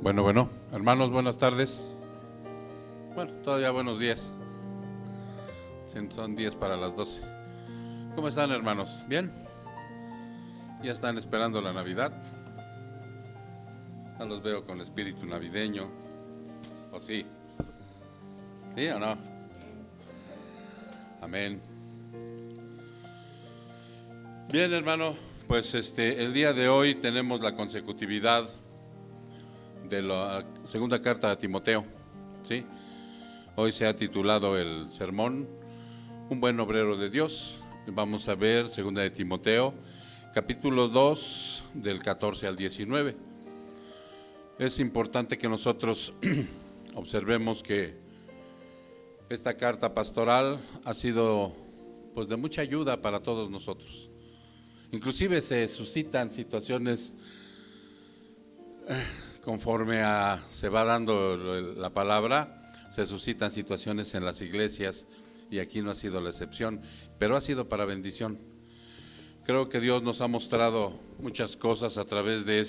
Bueno, hermanos, buenas tardes. Bueno, todavía buenos días. Son 10 para las 12. ¿Cómo están, hermanos? ¿Bien? ¿Ya están esperando la Navidad? No los veo con el espíritu navideño. ¿O sí? ¿Sí o no? Amén. Bien, hermano, pues el día de hoy tenemos la consecutividad de la segunda carta a Timoteo, ¿sí? Hoy se ha titulado el sermón Un buen obrero de Dios. Vamos a ver segunda de Timoteo, capítulo 2, del 14 al 19. Es importante que nosotros observemos que esta carta pastoral ha sido pues de mucha ayuda para todos nosotros. Inclusive se suscitan situaciones conforme se va dando la palabra, se suscitan situaciones en las iglesias y aquí no ha sido la excepción, pero ha sido para bendición. Creo que Dios nos ha mostrado muchas cosas a través de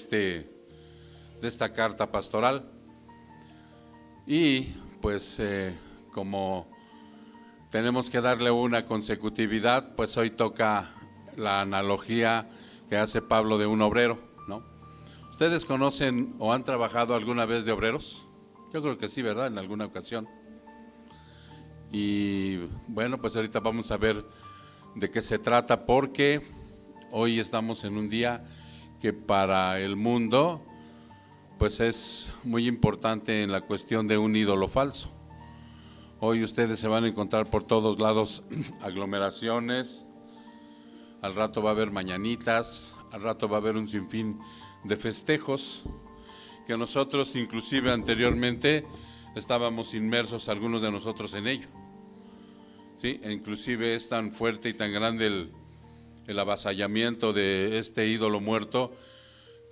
esta carta pastoral y pues como tenemos que darle una consecutividad, pues hoy toca la analogía que hace Pablo de un obrero, ¿no? ¿Ustedes conocen o han trabajado alguna vez de obreros? Yo creo que sí, ¿verdad? En alguna ocasión. Y bueno, pues ahorita vamos a ver de qué se trata, porque hoy estamos en un día que para el mundo pues es muy importante en la cuestión de un ídolo falso. Hoy ustedes se van a encontrar por todos lados aglomeraciones, al rato va a haber mañanitas, al rato va a haber un sinfín de festejos que nosotros inclusive anteriormente estábamos inmersos algunos de nosotros en ello, ¿sí? E inclusive es tan fuerte y tan grande el avasallamiento de este ídolo muerto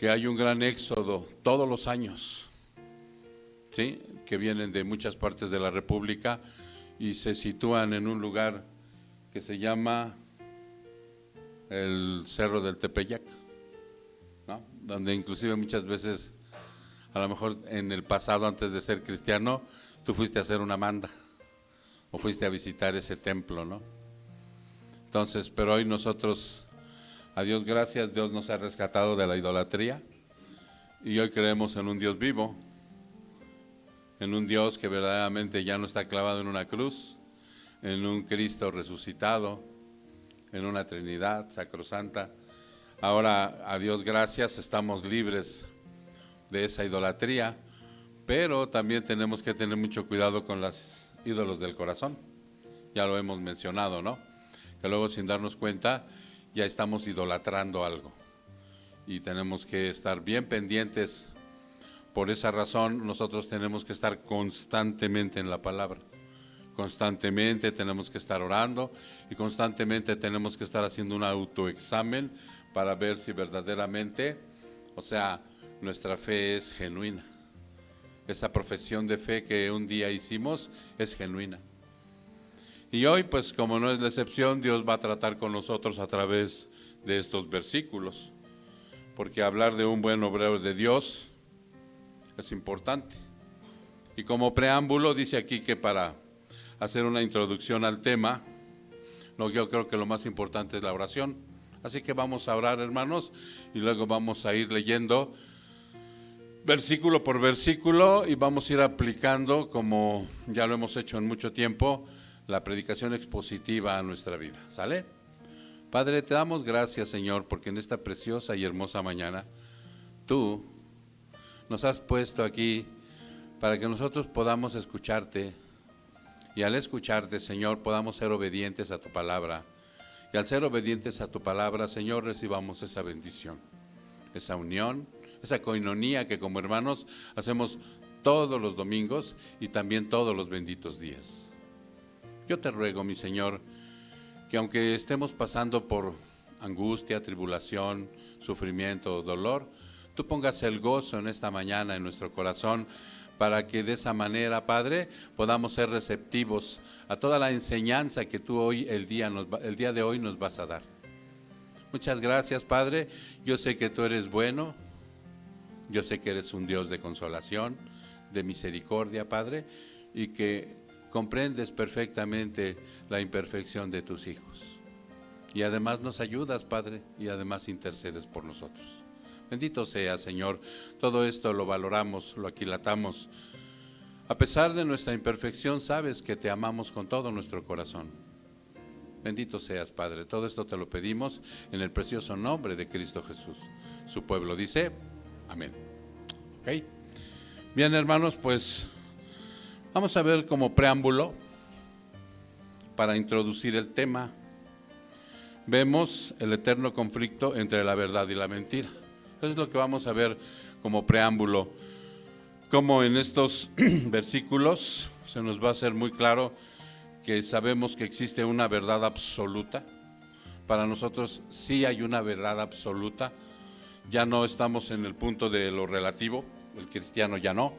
que hay un gran éxodo todos los años, ¿sí? Que vienen de muchas partes de la República y se sitúan en un lugar que se llama el Cerro del Tepeyac, ¿no? Donde inclusive muchas veces, a lo mejor en el pasado antes de ser cristiano, tú fuiste a hacer una manda o fuiste a visitar ese templo, ¿no? Entonces, pero hoy nosotros, a Dios gracias, Dios nos ha rescatado de la idolatría y hoy creemos en un Dios vivo, en un Dios que verdaderamente ya no está clavado en una cruz, en un Cristo resucitado, en una Trinidad sacrosanta. Ahora, a Dios gracias, estamos libres de esa idolatría, pero también tenemos que tener mucho cuidado con los ídolos del corazón. Ya lo hemos mencionado, ¿no? Que luego sin darnos cuenta ya estamos idolatrando algo y tenemos que estar bien pendientes. Por esa razón nosotros tenemos que estar constantemente en la palabra. Constantemente tenemos que estar orando y constantemente tenemos que estar haciendo un autoexamen para ver si verdaderamente, o sea, nuestra fe es genuina. Esa profesión de fe que un día hicimos es genuina. Y hoy, pues como no es la excepción, Dios va a tratar con nosotros a través de estos versículos. Porque hablar de un buen obrero de Dios es importante. Y como preámbulo dice aquí que para hacer una introducción al tema, yo creo que lo más importante es la oración. Así que vamos a orar, hermanos, y luego vamos a ir leyendo versículo por versículo y vamos a ir aplicando, como ya lo hemos hecho en mucho tiempo, la predicación expositiva a nuestra vida. ¿Sale? Padre, te damos gracias, Señor, porque en esta preciosa y hermosa mañana tú nos has puesto aquí para que nosotros podamos escucharte. Y al escucharte, Señor, podamos ser obedientes a tu palabra. Y al ser obedientes a tu palabra, Señor, recibamos esa bendición, esa unión, esa coinonía que como hermanos hacemos todos los domingos y también todos los benditos días. Yo te ruego, mi Señor, que aunque estemos pasando por angustia, tribulación, sufrimiento o dolor, tú pongas el gozo en esta mañana en nuestro corazón, para que de esa manera, Padre, podamos ser receptivos a toda la enseñanza que tú hoy, el día de hoy nos vas a dar. Muchas gracias, Padre. Yo sé que tú eres bueno, Yo sé que eres un Dios de consolación, de misericordia, Padre, y que comprendes perfectamente la imperfección de tus hijos. Y además nos ayudas, Padre, y además intercedes por nosotros. Bendito sea, Señor. Todo esto lo valoramos, lo aquilatamos. A pesar de nuestra imperfección, sabes que te amamos con todo nuestro corazón. Bendito seas, Padre. Todo esto te lo pedimos en el precioso nombre de Cristo Jesús. Su pueblo dice, amén. ¿Ok? Bien, hermanos, pues vamos a ver como preámbulo para introducir el tema. Vemos el eterno conflicto entre la verdad y la mentira. Eso es lo que vamos a ver como preámbulo. Como en estos versículos se nos va a hacer muy claro que sabemos que existe una verdad absoluta. Para nosotros sí hay una verdad absoluta. Ya no estamos en el punto de lo relativo. El cristiano ya no.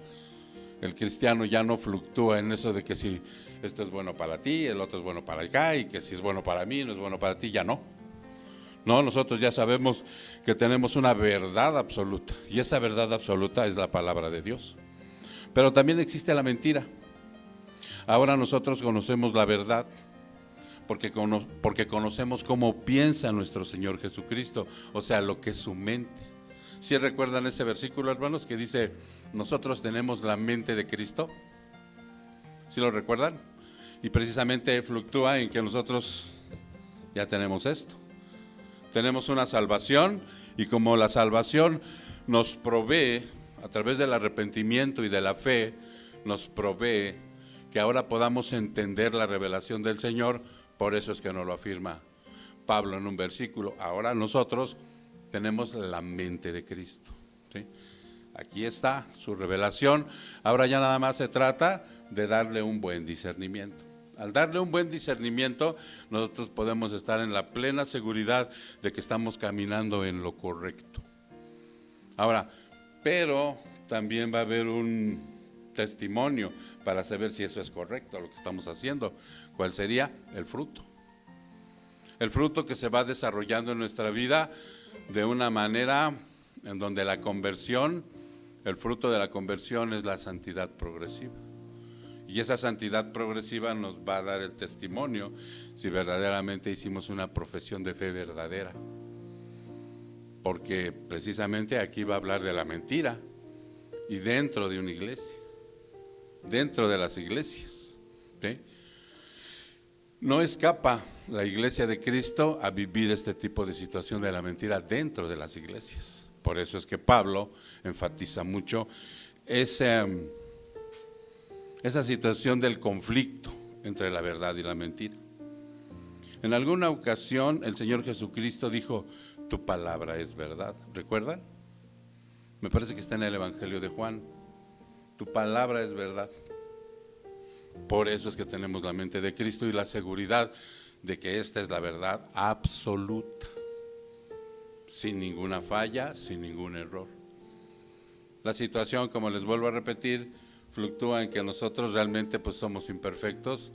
El cristiano ya no fluctúa en eso de que si esto es bueno para ti, el otro es bueno para acá, y que si es bueno para mí, no es bueno para ti, ya no. No, nosotros ya sabemos que tenemos una verdad absoluta, y esa verdad absoluta es la palabra de Dios. Pero también existe la mentira. Ahora nosotros conocemos la verdad porque conocemos cómo piensa nuestro Señor Jesucristo, o sea, lo que es su mente. ¿Sí recuerdan ese versículo, hermanos, que dice, nosotros tenemos la mente de Cristo? ¿Sí lo recuerdan? Y precisamente fluctúa en que nosotros ya tenemos esto. Tenemos una salvación, y como la salvación nos provee, a través del arrepentimiento y de la fe, nos provee que ahora podamos entender la revelación del Señor. Por eso es que nos lo afirma Pablo en un versículo. Ahora nosotros tenemos la mente de Cristo, ¿sí? Aquí está su revelación. Ahora ya nada más se trata de darle un buen discernimiento. Al darle un buen discernimiento, nosotros podemos estar en la plena seguridad de que estamos caminando en lo correcto. Ahora, pero también va a haber un testimonio para saber si eso es correcto, lo que estamos haciendo. ¿Cuál sería? El fruto. El fruto que se va desarrollando en nuestra vida de una manera en donde la conversión, el fruto de la conversión es la santidad progresiva. Y esa santidad progresiva nos va a dar el testimonio si verdaderamente hicimos una profesión de fe verdadera. Porque precisamente aquí va a hablar de la mentira, y dentro de una iglesia, dentro de las iglesias, ¿sí? No escapa la iglesia de Cristo a vivir este tipo de situación de la mentira dentro de las iglesias. Por eso es que Pablo enfatiza mucho esa situación del conflicto entre la verdad y la mentira. En alguna ocasión el Señor Jesucristo dijo, tu palabra es verdad. ¿Recuerdan? Me parece que está en el Evangelio de Juan. Tu palabra es verdad. Por eso es que tenemos la mente de Cristo y la seguridad de que esta es la verdad absoluta, sin ninguna falla, sin ningún error. La situación, como les vuelvo a repetir, fluctúa en que nosotros realmente pues somos imperfectos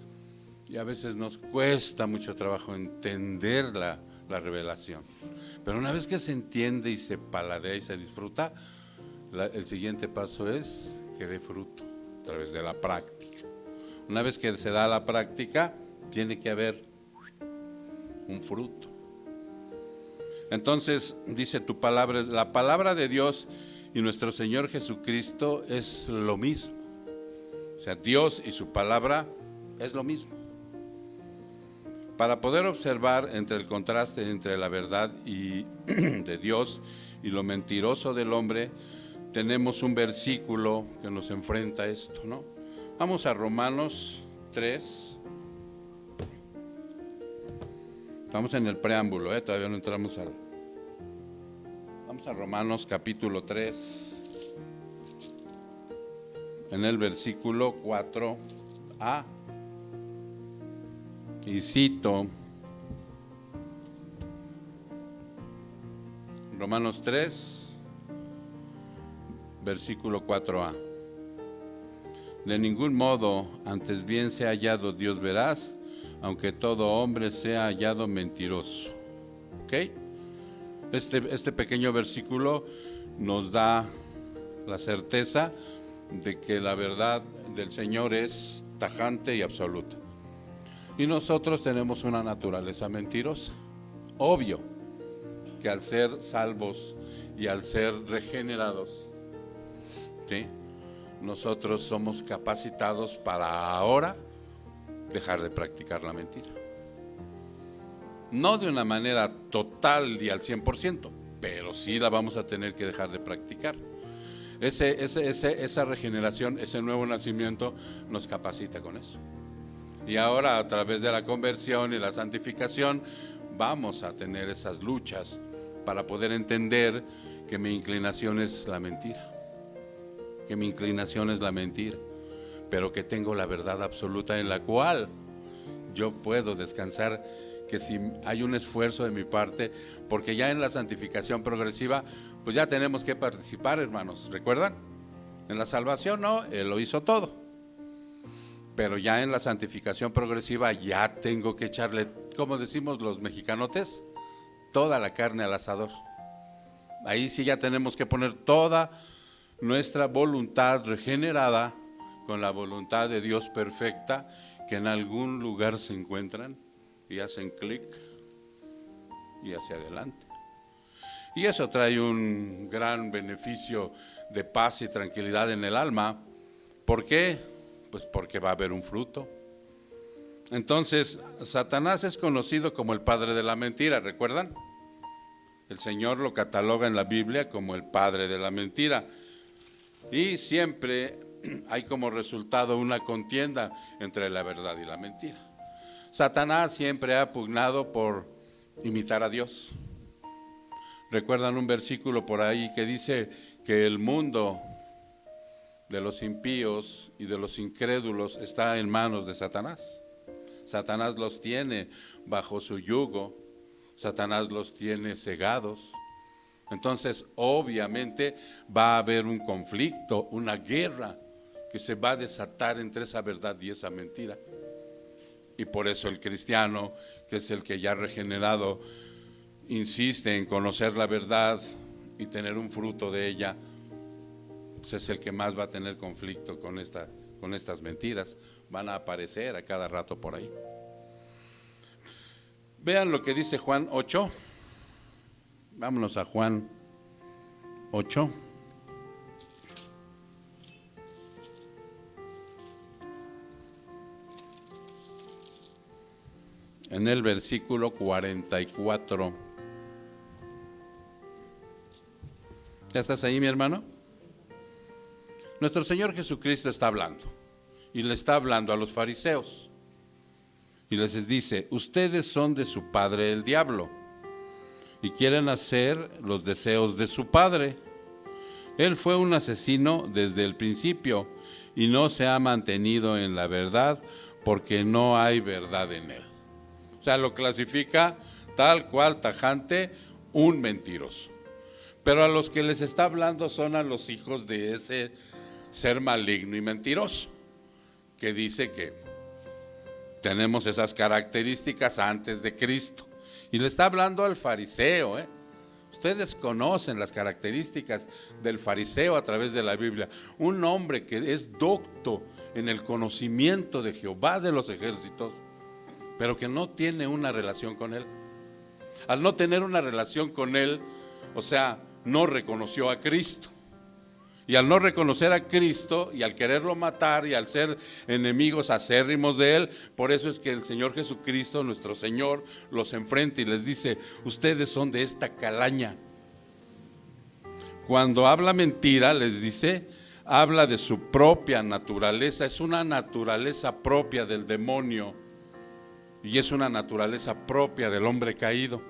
y a veces nos cuesta mucho trabajo entender la revelación. Pero una vez que se entiende y se paladea y se disfruta, el siguiente paso es que dé fruto a través de la práctica. Una vez que se da la práctica, tiene que haber un fruto. Entonces dice tu palabra, la palabra de Dios y nuestro Señor Jesucristo es lo mismo. O sea, Dios y su palabra es lo mismo. Para poder observar entre el contraste entre la verdad de Dios y lo mentiroso del hombre, tenemos un versículo que nos enfrenta a esto, ¿no? Vamos a Romanos 3. Estamos en el preámbulo, todavía no entramos al... Vamos a Romanos capítulo 3, en el versículo 4a. Y cito, Romanos 3, versículo 4a. De ningún modo, antes bien sea hallado Dios veraz, aunque todo hombre sea hallado mentiroso. ¿Ok? Este pequeño versículo nos da la certeza de que la verdad del Señor es tajante y absoluta. Y nosotros tenemos una naturaleza mentirosa. Obvio que al ser salvos y al ser regenerados, ¿sí?, nosotros somos capacitados para ahora dejar de practicar la mentira. No de una manera total y al 100%, pero sí la vamos a tener que dejar de practicar. Esa regeneración, ese nuevo nacimiento nos capacita con eso. Y ahora, a través de la conversión y la santificación, vamos a tener esas luchas para poder entender que mi inclinación es la mentira. Que mi inclinación es la mentira, pero que tengo la verdad absoluta en la cual yo puedo descansar, que si hay un esfuerzo de mi parte, porque ya en la santificación progresiva, pues ya tenemos que participar, hermanos, ¿recuerdan? En la salvación no, Él lo hizo todo, pero ya en la santificación progresiva ya tengo que echarle, como decimos los mexicanotes, toda la carne al asador. Ahí sí ya tenemos que poner toda nuestra voluntad regenerada con la voluntad de Dios perfecta, que en algún lugar se encuentran y hacen clic y hacia adelante. Y eso trae un gran beneficio de paz y tranquilidad en el alma. ¿Por qué? Pues porque va a haber un fruto. Entonces, Satanás es conocido como el padre de la mentira, ¿recuerdan? El Señor lo cataloga en la Biblia como el padre de la mentira. Y siempre hay como resultado una contienda entre la verdad y la mentira. Satanás siempre ha pugnado por imitar a Dios. ¿Recuerdan un versículo por ahí que dice que el mundo de los impíos y de los incrédulos está en manos de Satanás? Satanás los tiene bajo su yugo, Satanás los tiene cegados. Entonces, obviamente, va a haber un conflicto, una guerra que se va a desatar entre esa verdad y esa mentira. Y por eso el cristiano, que es el que ya regenerado, insiste en conocer la verdad y tener un fruto de ella, pues es el que más va a tener conflicto con estas mentiras. Van a aparecer a cada rato por ahí. Vean lo que dice Juan 8. Vámonos a Juan 8. En el versículo 44. ¿Ya estás ahí, mi hermano? Nuestro Señor Jesucristo está hablando, y le está hablando a los fariseos, y les dice: ustedes son de su padre el diablo, y quieren hacer los deseos de su padre. Él fue un asesino desde el principio, y no se ha mantenido en la verdad, porque no hay verdad en él. O sea, lo clasifica tal cual, tajante, un mentiroso. Pero a los que les está hablando son a los hijos de ese ser maligno y mentiroso, que dice que tenemos esas características antes de Cristo. Y le está hablando al fariseo, Ustedes conocen las características del fariseo a través de la Biblia. Un hombre que es docto en el conocimiento de Jehová de los ejércitos, pero que no tiene una relación con él. Al no tener una relación con él, o sea, no reconoció a Cristo. Y al no reconocer a Cristo y al quererlo matar y al ser enemigos acérrimos de él, por eso es que el Señor Jesucristo, nuestro Señor, los enfrenta y les dice: ustedes son de esta calaña. Cuando habla mentira, les dice, habla de su propia naturaleza. Es una naturaleza propia del demonio y es una naturaleza propia del hombre caído.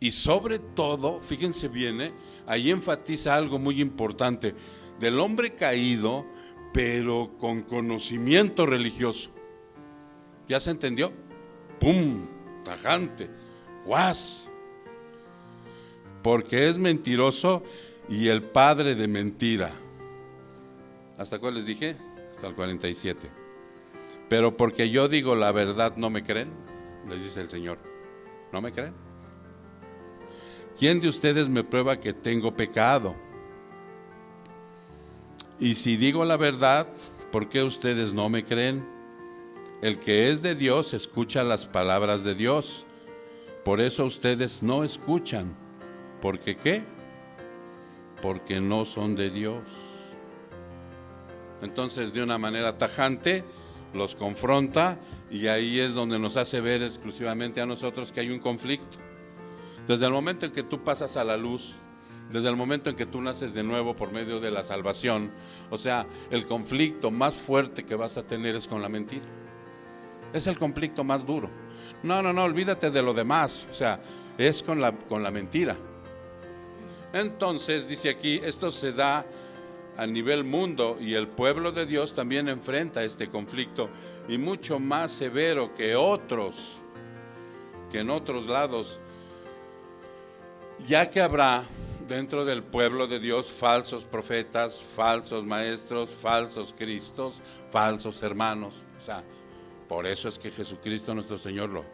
Y sobre todo, fíjense bien, ahí enfatiza algo muy importante, del hombre caído, pero con conocimiento religioso. ¿Ya se entendió? ¡Pum! Tajante, ¡guas! Porque es mentiroso y el padre de mentira. ¿Hasta cuál les dije? Hasta el 47. Pero porque yo digo la verdad, ¿no me creen? Les dice el Señor. ¿No me creen? ¿Quién de ustedes me prueba que tengo pecado? Y si digo la verdad, ¿por qué ustedes no me creen? El que es de Dios escucha las palabras de Dios. Por eso ustedes no escuchan. ¿Por qué qué? Porque no son de Dios. Entonces, de una manera tajante, los confronta, y ahí es donde nos hace ver exclusivamente a nosotros que hay un conflicto. Desde el momento en que tú pasas a la luz, desde el momento en que tú naces de nuevo por medio de la salvación, o sea, el conflicto más fuerte que vas a tener es con la mentira. Es el conflicto más duro. No, olvídate de lo demás, o sea, es con la mentira. Entonces, dice aquí, esto se da a nivel mundo, y el pueblo de Dios también enfrenta este conflicto, y mucho más severo que en otros lados, ya que habrá dentro del pueblo de Dios falsos profetas, falsos maestros, falsos cristos, falsos hermanos. O sea, por eso es que Jesucristo nuestro Señor lo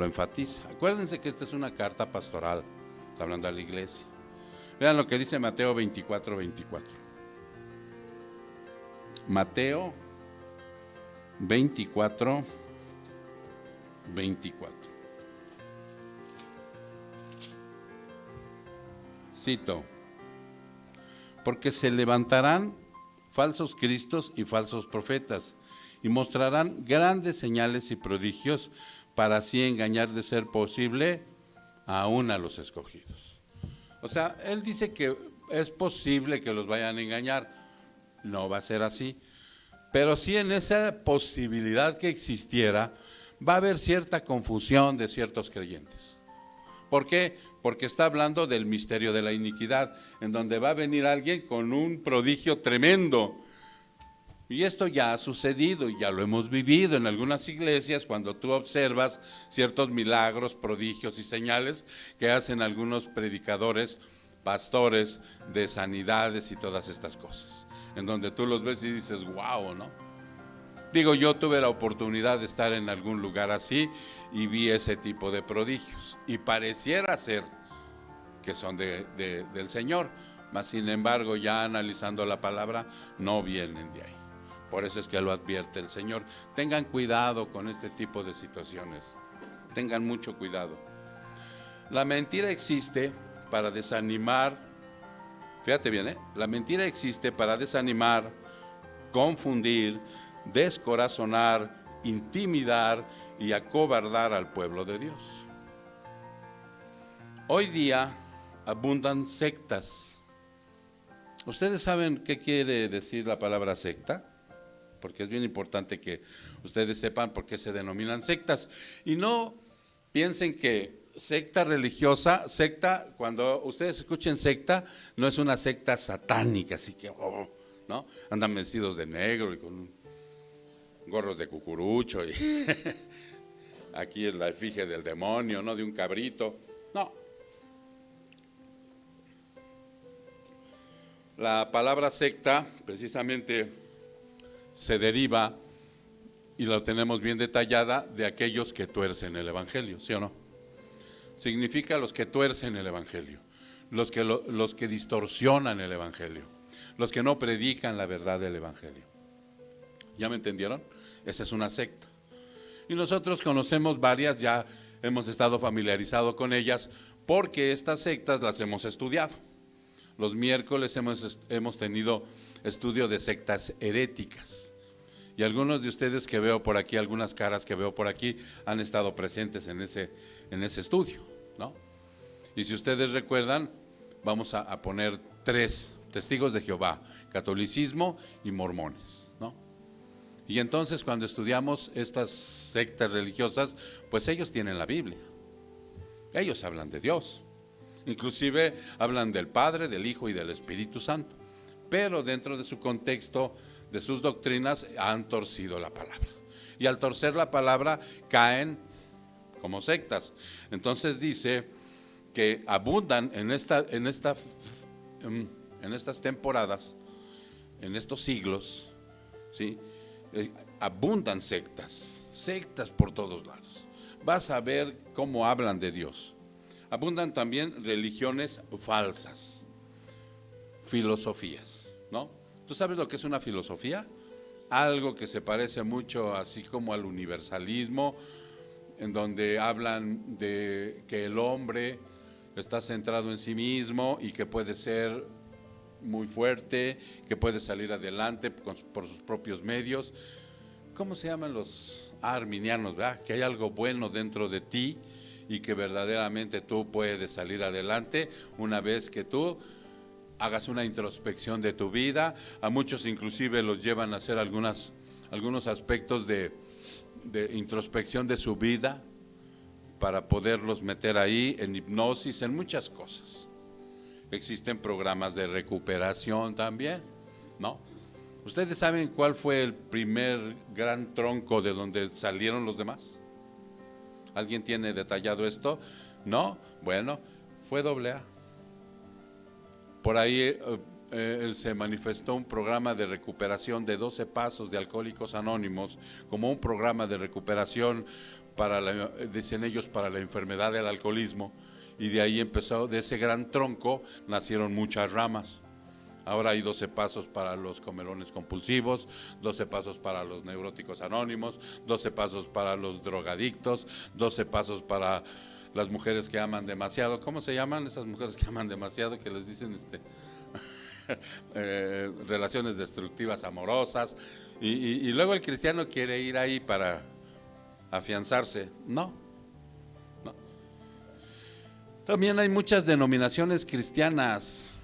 enfatiza. Acuérdense que esta es una carta pastoral, está hablando a la iglesia. Vean lo que dice Mateo 24:24. Mateo 24:24. Cito: porque se levantarán falsos cristos y falsos profetas, y mostrarán grandes señales y prodigios, para así engañar, de ser posible, aún a los escogidos. O sea, él dice que es posible que los vayan a engañar. No va a ser así, pero sí, en esa posibilidad que existiera, va a haber cierta confusión de ciertos creyentes. ¿Por qué? Porque está hablando del misterio de la iniquidad, en donde va a venir alguien con un prodigio tremendo. Y esto ya ha sucedido y ya lo hemos vivido en algunas iglesias, cuando tú observas ciertos milagros, prodigios y señales que hacen algunos predicadores, pastores de sanidades y todas estas cosas, en donde tú los ves y dices, wow, ¿no? Digo, yo tuve la oportunidad de estar en algún lugar así y vi ese tipo de prodigios, y pareciera ser que son del Señor, mas sin embargo, ya analizando la palabra, no vienen de ahí. Por eso es que lo advierte el Señor. Tengan cuidado con este tipo de situaciones, tengan mucho cuidado. La mentira existe para desanimar. Fíjate bien, la mentira existe para desanimar, confundir, descorazonar, intimidar y acobardar al pueblo de Dios. Hoy día abundan sectas. ¿Ustedes saben qué quiere decir la palabra secta? Porque es bien importante que ustedes sepan por qué se denominan sectas. Y no piensen que secta religiosa, secta, cuando ustedes escuchen secta, no es una secta satánica, así que, ¿no? Andan vestidos de negro y con gorros de cucurucho y aquí es la efigie del demonio, ¿no? De un cabrito. No. La palabra secta precisamente se deriva, y lo tenemos bien detallada, de aquellos que tuercen el evangelio, ¿sí o no? Significa los que tuercen el evangelio, los que distorsionan el evangelio, los que no predican la verdad del evangelio. ¿Ya me entendieron? Esa es una secta. Y nosotros conocemos varias, ya hemos estado familiarizados con ellas, porque estas sectas las hemos estudiado. Los miércoles hemos tenido estudio de sectas heréticas. Y algunos de ustedes que veo por aquí, algunas caras que veo por aquí, han estado presentes en ese estudio, ¿no? Y si ustedes recuerdan, vamos a poner 3: testigos de Jehová, catolicismo y mormones, ¿no? Y entonces, cuando estudiamos estas sectas religiosas, pues ellos tienen la Biblia. Ellos hablan de Dios. Inclusive hablan del Padre, del Hijo y del Espíritu Santo. Pero dentro de su contexto, de sus doctrinas, han torcido la palabra. Y al torcer la palabra, caen como sectas. Entonces dice que abundan en estas temporadas, en estos siglos, ¿sí? Abundan sectas por todos lados. Vas a ver cómo hablan de Dios. Abundan también religiones falsas, filosofías, ¿no? ¿Tú sabes lo que es una filosofía? Algo que se parece mucho así como al universalismo, en donde hablan de que el hombre está centrado en sí mismo y que puede ser muy fuerte, que puede salir adelante por sus propios medios. ¿Cómo se llaman los arminianos, verdad? Que hay algo bueno dentro de ti y que verdaderamente tú puedes salir adelante una vez que tú hagas una introspección de tu vida. A muchos inclusive los llevan a hacer algunos aspectos de introspección de su vida para poderlos meter ahí en hipnosis, en muchas cosas. Existen programas de recuperación también, ¿no? ¿Ustedes saben cuál fue el primer gran tronco de donde salieron los demás? ¿Alguien tiene detallado esto? ¿No? Bueno, fue AA. Por ahí se manifestó un programa de recuperación de 12 pasos de Alcohólicos Anónimos como un programa de recuperación dicen ellos, para la enfermedad del alcoholismo, y de ahí empezó, de ese gran tronco nacieron muchas ramas. Ahora hay 12 pasos para los comelones compulsivos, 12 pasos para los neuróticos anónimos, 12 pasos para los drogadictos, 12 pasos para las mujeres que aman demasiado. ¿Cómo se llaman esas mujeres que aman demasiado, que les dicen relaciones destructivas amorosas? Y luego el cristiano quiere ir ahí para afianzarse. No. También hay muchas denominaciones cristianas.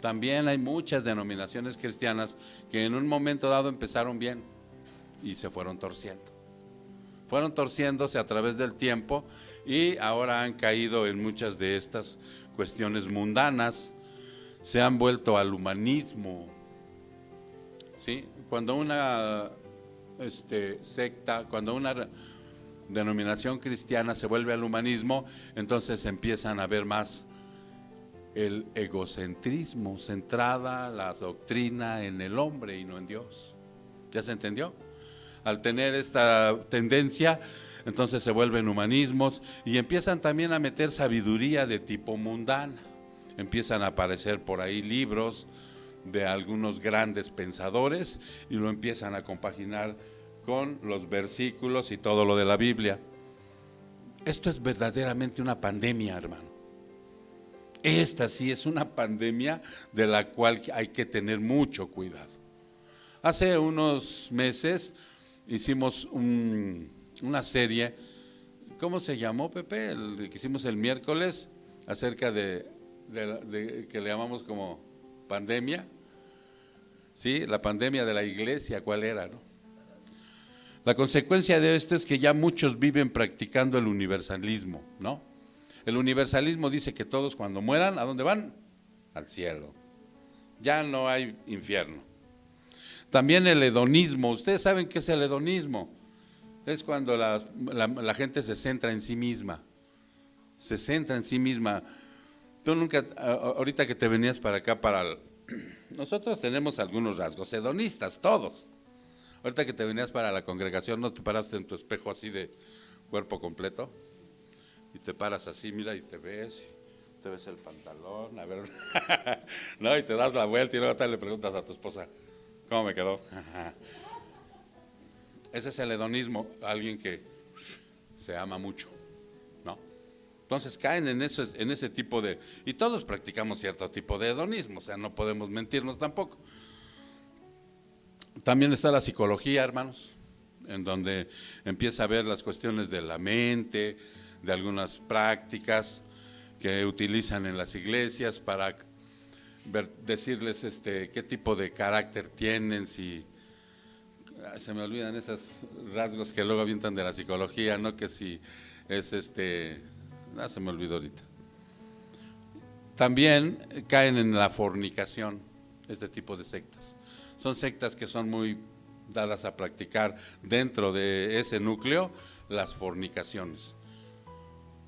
También hay muchas denominaciones cristianas que en un momento dado empezaron bien y se fueron torciendo. Fueron torciéndose a través del tiempo y ahora han caído en muchas de estas cuestiones mundanas. Se han vuelto al humanismo. ¿Sí? Cuando una secta, cuando una denominación cristiana se vuelve al humanismo, entonces empiezan a ver más el egocentrismo, centrada la doctrina en el hombre y no en Dios. ¿Ya se entendió? Al tener esta tendencia, entonces se vuelven humanismos y empiezan también a meter sabiduría de tipo mundana. Empiezan a aparecer por ahí libros de algunos grandes pensadores y lo empiezan a compaginar con los versículos y todo lo de la Biblia. Esto es verdaderamente una pandemia, hermano. Esta sí es una pandemia de la cual hay que tener mucho cuidado. Hace unos meses hicimos una serie, ¿cómo se llamó, Pepe? El que hicimos el miércoles, acerca de que le llamamos como pandemia. Sí, la pandemia de la iglesia, ¿cuál era, no? La consecuencia de esto es que ya muchos viven practicando el universalismo, ¿no? El universalismo dice que todos cuando mueran, ¿a dónde van? Al cielo. Ya no hay infierno. También el hedonismo. ¿Ustedes saben qué es el hedonismo? Es cuando la gente se centra en sí misma. Se centra en sí misma. Tú nunca, ahorita que te venías para acá, nosotros tenemos algunos rasgos hedonistas, todos. Ahorita que te venías para la congregación, ¿no te paraste en tu espejo así de cuerpo completo? Y te paras así, mira, y te ves el pantalón, a ver, no, y te das la vuelta y luego le preguntas a tu esposa, ¿cómo me quedó? Ese es el hedonismo, alguien que se ama mucho, ¿no? Entonces caen en ese tipo de, y todos practicamos cierto tipo de hedonismo, o sea, no podemos mentirnos tampoco. También está la psicología, hermanos, en donde empieza a ver las cuestiones de la mente, de algunas prácticas que utilizan en las iglesias para decirles qué tipo de carácter tienen, si se me olvidan esos rasgos que luego avientan de la psicología, ¿no? Que si es se me olvidó ahorita. También caen en la fornicación, este tipo de sectas. Son sectas que son muy dadas a practicar dentro de ese núcleo las fornicaciones.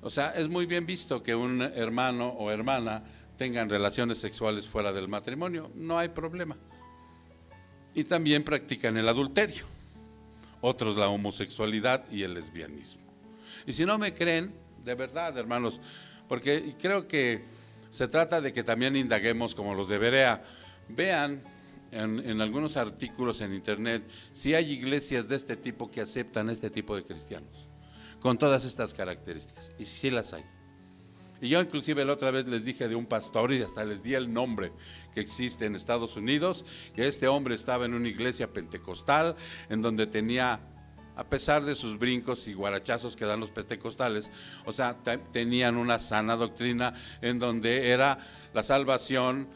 O sea, es muy bien visto que un hermano o hermana tengan relaciones sexuales fuera del matrimonio, no hay problema. Y también practican el adulterio, otros la homosexualidad y el lesbianismo. Y si no me creen, de verdad, hermanos, porque creo que se trata de que también indaguemos como los de Berea, vean en algunos artículos en internet, sí hay iglesias de este tipo que aceptan este tipo de cristianos, con todas estas características, y sí las hay. Y yo inclusive la otra vez les dije de un pastor y hasta les di el nombre que existe en Estados Unidos, que este hombre estaba en una iglesia pentecostal en donde tenía, a pesar de sus brincos y guarachazos que dan los pentecostales, o sea, tenían una sana doctrina en donde era la salvación,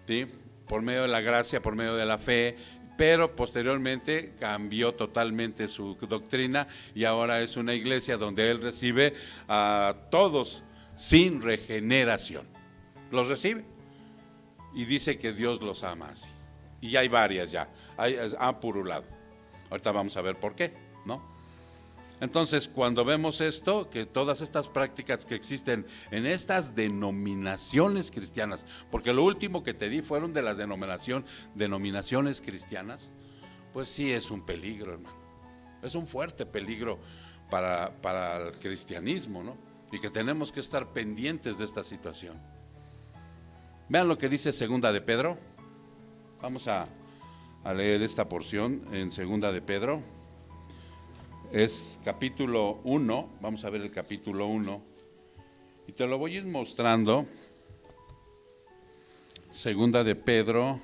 ¿sí?, por medio de la gracia, por medio de la fe, pero posteriormente cambió totalmente su doctrina y ahora es una iglesia donde él recibe a todos sin regeneración. Los recibe y dice que Dios los ama así. Y hay varias ya, han purulado. Ahorita vamos a ver por qué, ¿no? Entonces, cuando vemos esto, que todas estas prácticas que existen en estas denominaciones cristianas, porque lo último que te di fueron de las denominaciones cristianas, pues sí es un peligro, hermano. Es un fuerte peligro para el cristianismo, ¿no? Y que tenemos que estar pendientes de esta situación. Vean lo que dice Segunda de Pedro. Vamos a leer esta porción en Segunda de Pedro. Es capítulo 1, vamos a ver el capítulo 1. Y te lo voy a ir mostrando. Segunda de Pedro,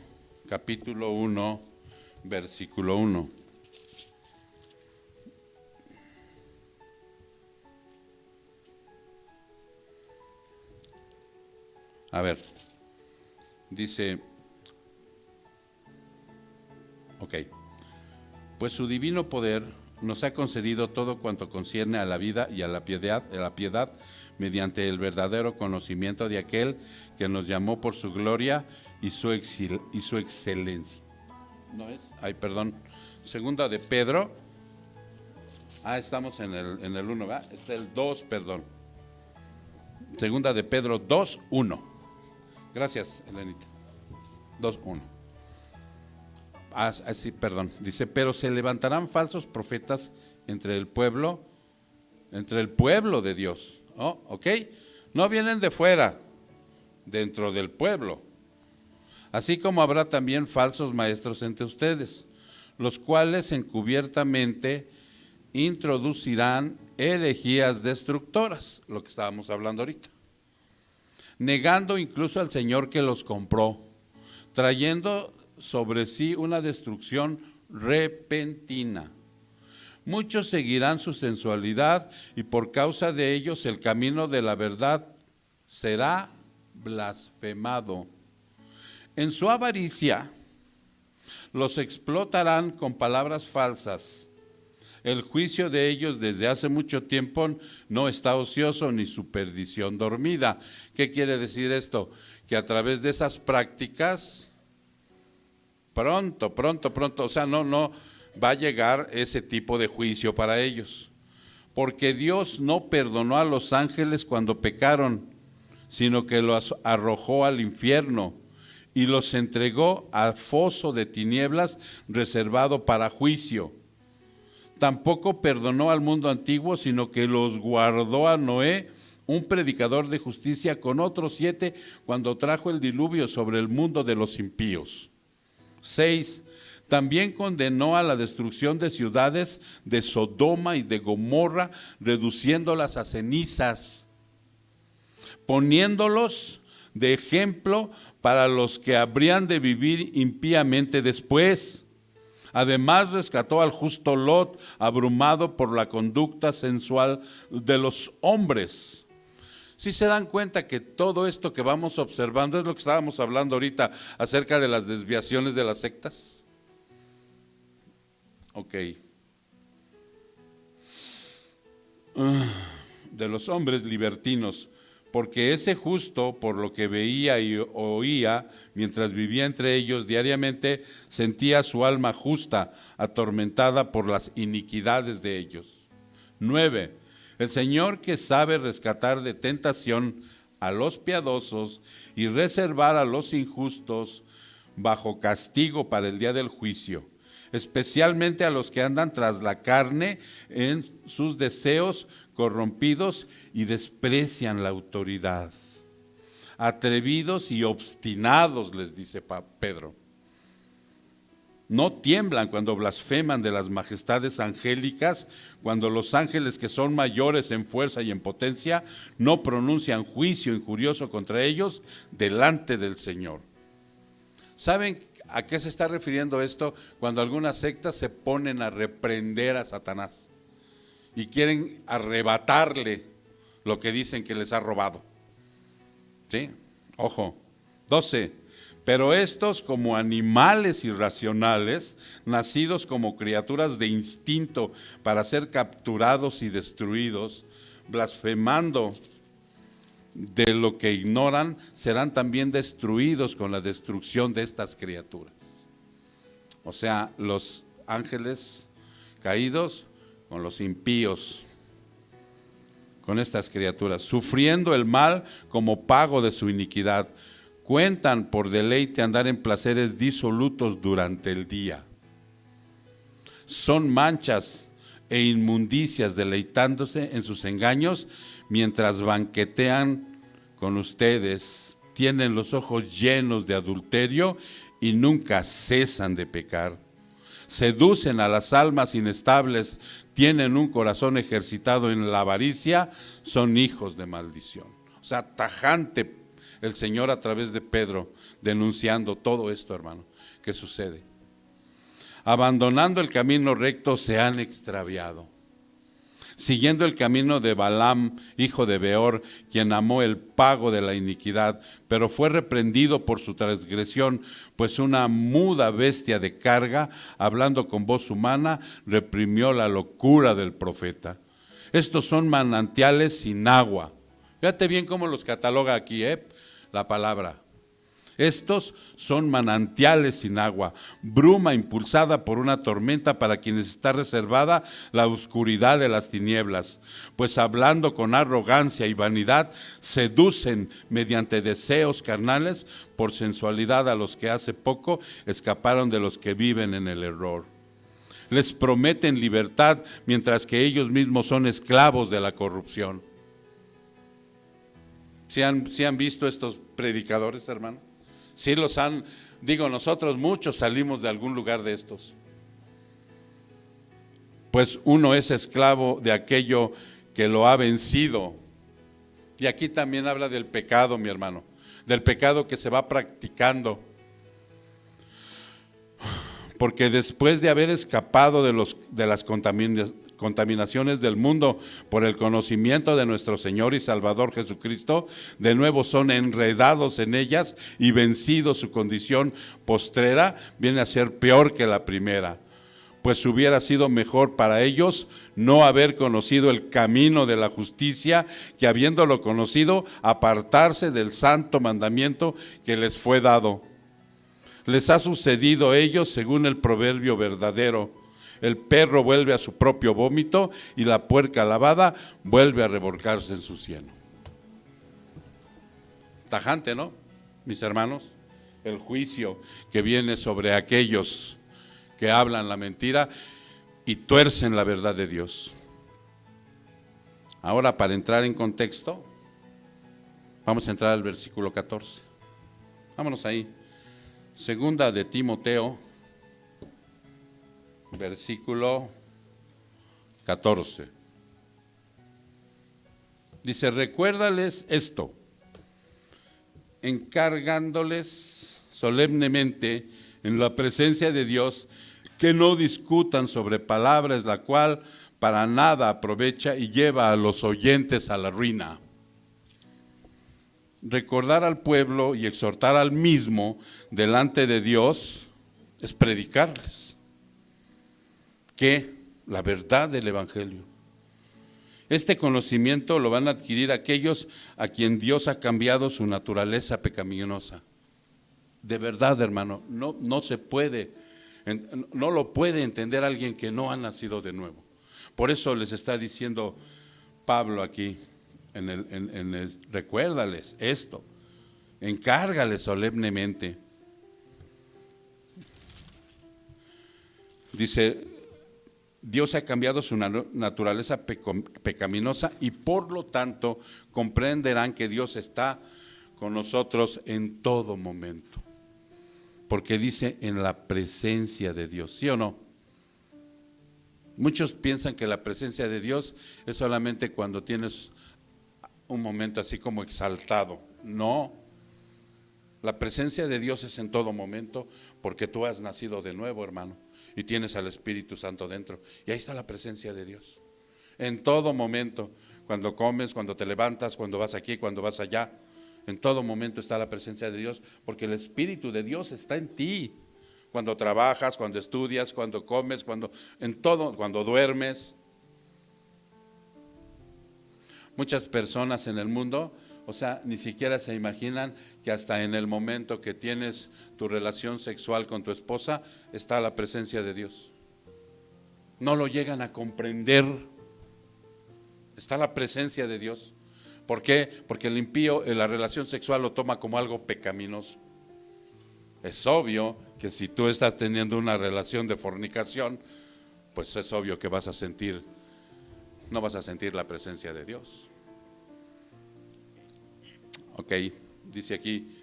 capítulo 1, versículo 1. A ver, dice, ok, pues su divino poder nos ha concedido todo cuanto concierne a la vida y a la piedad mediante el verdadero conocimiento de aquel que nos llamó por su gloria y su excelencia. ¿No es? Ay, perdón. Segunda de Pedro. Estamos en el 1, ¿verdad? Está el 2, perdón. Segunda de Pedro 2, 1. Gracias, Elenita. 2:1. Sí, perdón. Dice, pero se levantarán falsos profetas entre el pueblo de Dios. ¿Oh? ¿Ok? No vienen de fuera, dentro del pueblo. Así como habrá también falsos maestros entre ustedes, los cuales encubiertamente introducirán herejías destructoras, lo que estábamos hablando ahorita, negando incluso al Señor que los compró, trayendo sobre sí una destrucción repentina. Muchos seguirán su sensualidad y por causa de ellos el camino de la verdad será blasfemado. En su avaricia los explotarán con palabras falsas. El juicio de ellos desde hace mucho tiempo no está ocioso ni su perdición dormida. ¿Qué quiere decir esto? Que a través de esas prácticas, pronto, o sea, no va a llegar ese tipo de juicio para ellos. Porque Dios no perdonó a los ángeles cuando pecaron, sino que los arrojó al infierno y los entregó al foso de tinieblas reservado para juicio. Tampoco perdonó al mundo antiguo, sino que los guardó a Noé, un predicador de justicia, con otros 7, cuando trajo el diluvio sobre el mundo de los impíos. 6. También condenó a la destrucción de ciudades de Sodoma y de Gomorra, reduciéndolas a cenizas, poniéndolos de ejemplo para los que habrían de vivir impíamente después. Además rescató al justo Lot, abrumado por la conducta sensual de los hombres. ¿Sí se dan cuenta que todo esto que vamos observando es lo que estábamos hablando ahorita acerca de las desviaciones de las sectas? Ok. De los hombres libertinos, porque ese justo, por lo que veía y oía mientras vivía entre ellos diariamente, sentía su alma justa, atormentada por las iniquidades de ellos. 9. El Señor, que sabe rescatar de tentación a los piadosos y reservar a los injustos bajo castigo para el día del juicio, especialmente a los que andan tras la carne en sus deseos corrompidos y desprecian la autoridad. Atrevidos y obstinados, les dice Pedro. no tiemblan cuando blasfeman de las majestades angélicas, cuando los ángeles que son mayores en fuerza y en potencia no pronuncian juicio injurioso contra ellos delante del Señor. ¿Saben a qué se está refiriendo esto? Cuando algunas sectas se ponen a reprender a Satanás y quieren arrebatarle lo que dicen que les ha robado. ¿Sí? Ojo. 12. Pero estos, como animales irracionales, nacidos como criaturas de instinto para ser capturados y destruidos, blasfemando de lo que ignoran, serán también destruidos con la destrucción de estas criaturas. O sea, los ángeles caídos con los impíos, con estas criaturas, sufriendo el mal como pago de su iniquidad. Cuentan por deleite andar en placeres disolutos durante el día. Son manchas e inmundicias deleitándose en sus engaños mientras banquetean con ustedes. Tienen los ojos llenos de adulterio y nunca cesan de pecar. Seducen a las almas inestables, tienen un corazón ejercitado en la avaricia, son hijos de maldición. O sea, tajante el Señor a través de Pedro, denunciando todo esto, hermano, que sucede. Abandonando el camino recto, se han extraviado, siguiendo el camino de Balaam, hijo de Beor, quien amó el pago de la iniquidad, pero fue reprendido por su transgresión, pues una muda bestia de carga, hablando con voz humana, reprimió la locura del profeta. Estos son manantiales sin agua. Fíjate bien cómo los cataloga aquí, la palabra. Estos son manantiales sin agua, bruma impulsada por una tormenta para quienes está reservada la oscuridad de las tinieblas, pues hablando con arrogancia y vanidad, seducen mediante deseos carnales por sensualidad a los que hace poco escaparon de los que viven en el error. Les prometen libertad mientras que ellos mismos son esclavos de la corrupción. ¿Sí han visto estos predicadores, hermano? Sí los han, digo, nosotros muchos salimos de algún lugar de estos. Pues uno es esclavo de aquello que lo ha vencido. Y aquí también habla del pecado, mi hermano, del pecado que se va practicando. Porque después de haber escapado de las contaminaciones del mundo por el conocimiento de nuestro Señor y Salvador Jesucristo, de nuevo son enredados en ellas y vencidos, su condición postrera viene a ser peor que la primera. Pues hubiera sido mejor para ellos no haber conocido el camino de la justicia, que habiéndolo conocido, apartarse del santo mandamiento que les fue dado. Les ha sucedido a ellos según el proverbio verdadero: el perro vuelve a su propio vómito y la puerca lavada vuelve a revolcarse en su cieno. Tajante, ¿no, mis hermanos? El juicio que viene sobre aquellos que hablan la mentira y tuercen la verdad de Dios. Ahora, para entrar en contexto, vamos a entrar al versículo 14. Vámonos ahí. Segunda de Timoteo, versículo 14. Dice: recuérdales esto, encargándoles solemnemente en la presencia de Dios que no discutan sobre palabras, la cual para nada aprovecha y lleva a los oyentes a la ruina. Recordar al pueblo y exhortar al mismo delante de Dios es predicarles que la verdad del Evangelio. Este conocimiento lo van a adquirir aquellos a quien Dios ha cambiado su naturaleza pecaminosa. De verdad, hermano, no se puede, no lo puede entender alguien que no ha nacido de nuevo. Por eso les está diciendo Pablo aquí, recuérdales esto, encárgales solemnemente. Dice: Dios ha cambiado su naturaleza pecaminosa y por lo tanto comprenderán que Dios está con nosotros en todo momento. porque dice en la presencia de Dios, ¿sí o no? Muchos piensan que la presencia de Dios es solamente cuando tienes un momento así como exaltado. No, la presencia de Dios es en todo momento, porque tú has nacido de nuevo, hermano, y tienes al Espíritu Santo dentro, y ahí está la presencia de Dios, en todo momento, cuando comes, cuando te levantas, cuando vas aquí, cuando vas allá, en todo momento está la presencia de Dios, porque el Espíritu de Dios está en ti, cuando trabajas, cuando estudias, cuando comes, en todo, cuando duermes. Muchas personas en el mundo, o sea, ni siquiera se imaginan que hasta en el momento que tienes tu relación sexual con tu esposa, está la presencia de Dios. No lo llegan a comprender. Está la presencia de Dios. ¿Por qué? Porque el impío en la relación sexual lo toma como algo pecaminoso. Es obvio que si tú estás teniendo una relación de fornicación, pues es obvio que no vas a sentir la presencia de Dios. Ok, dice aquí,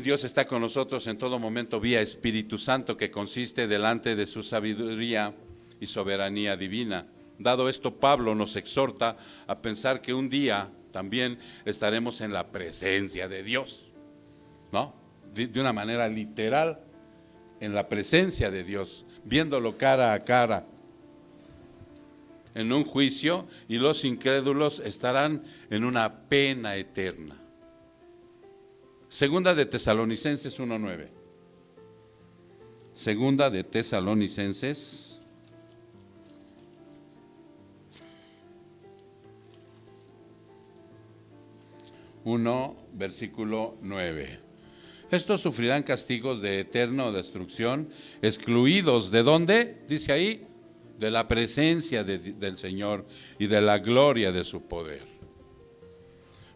Dios está con nosotros en todo momento vía Espíritu Santo, que consiste delante de su sabiduría y soberanía divina. Dado esto, Pablo nos exhorta a pensar que un día también estaremos en la presencia de Dios, ¿no? De una manera literal, en la presencia de Dios, viéndolo cara a cara, en un juicio, y los incrédulos estarán en una pena eterna. Segunda de Tesalonicenses 1:9. Segunda de Tesalonicenses 1, versículo 9. Estos sufrirán castigos de eterna destrucción, excluidos ¿de dónde? Dice ahí, de la presencia del Señor y de la gloria de su poder.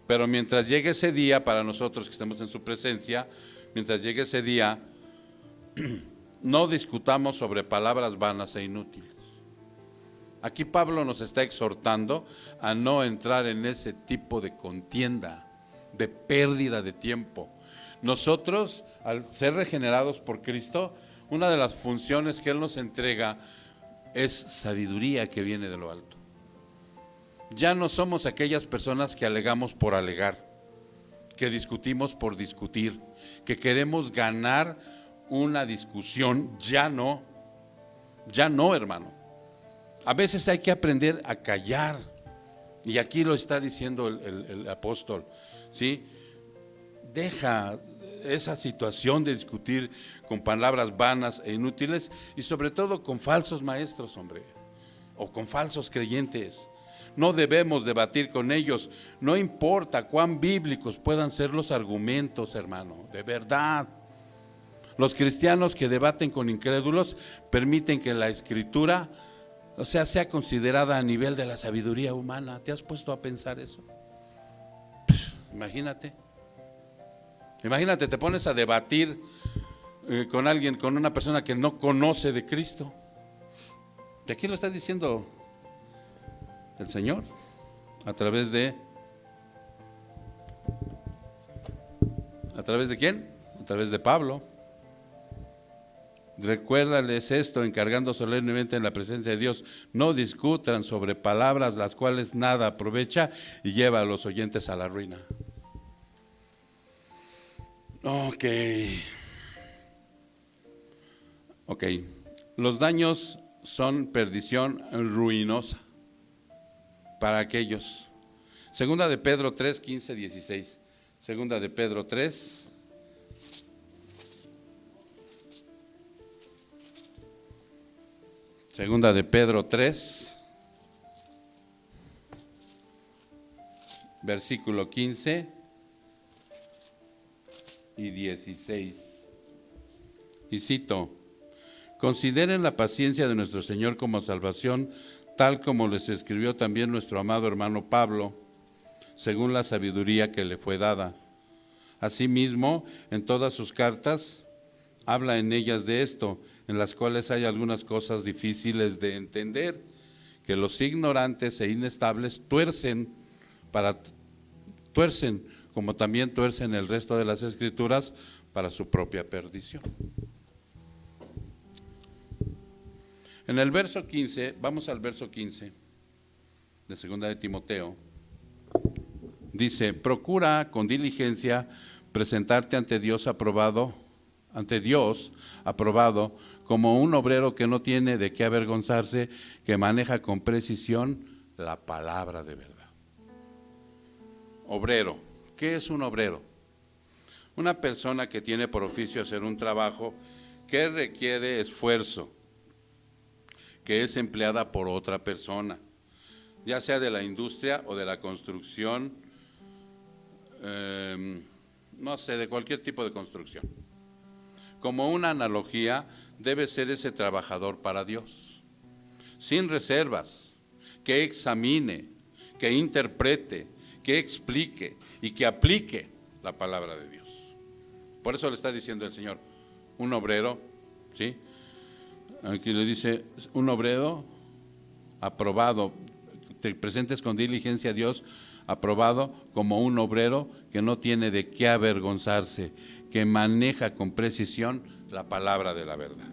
Pero mientras llegue ese día, para nosotros que estemos en su presencia, mientras llegue ese día, no discutamos sobre palabras vanas e inútiles. Aquí Pablo nos está exhortando a no entrar en ese tipo de contienda, de pérdida de tiempo. Nosotros, al ser regenerados por Cristo, una de las funciones que Él nos entrega es sabiduría que viene de lo alto. Ya no somos aquellas personas que alegamos por alegar, que discutimos por discutir, que queremos ganar una discusión. Ya no, hermano. A veces hay que aprender a callar, y aquí lo está diciendo el apóstol, ¿sí? Deja esa situación de discutir con palabras vanas e inútiles, y sobre todo con falsos maestros, hombre, o con falsos creyentes. No debemos debatir con ellos, no importa cuán bíblicos puedan ser los argumentos, hermano, de verdad. Los cristianos que debaten con incrédulos permiten que la escritura, o sea considerada a nivel de la sabiduría humana. ¿Te has puesto a pensar eso? Imagínate, te pones a debatir con alguien, con una persona que no conoce de Cristo. Y aquí lo está diciendo el Señor a través de ¿quién? A través de Pablo. Recuérdales esto, encargando solemnemente en la presencia de Dios, no discutan sobre palabras las cuales nada aprovecha y lleva a los oyentes a la ruina. Ok. Los daños son perdición ruinosa para aquellos. Segunda de Pedro 3, 15, 16. Segunda de Pedro 3. Segunda de Pedro 3, versículo 15 y 16. Y cito: consideren la paciencia de nuestro Señor como salvación, tal como les escribió también nuestro amado hermano Pablo, según la sabiduría que le fue dada. Asimismo, en todas sus cartas, habla en ellas de esto, en las cuales hay algunas cosas difíciles de entender, que los ignorantes e inestables tuercen, como también tuercen el resto de las escrituras, para su propia perdición. En el verso 15, vamos al verso 15 de segunda de Timoteo, dice: procura con diligencia presentarte ante Dios aprobado, como un obrero que no tiene de qué avergonzarse, que maneja con precisión la palabra de verdad. Obrero, ¿qué es un obrero? Una persona que tiene por oficio hacer un trabajo que requiere esfuerzo, que es empleada por otra persona, ya sea de la industria o de la construcción, no sé, de cualquier tipo de construcción. Como una analogía, debe ser ese trabajador para Dios, sin reservas, que examine, que interprete, que explique y que aplique la palabra de Dios. Por eso le está diciendo el Señor, un obrero, ¿sí? Aquí le dice, un obrero aprobado, te presentes con diligencia a Dios, aprobado como un obrero que no tiene de qué avergonzarse, que maneja con precisión la palabra de la verdad.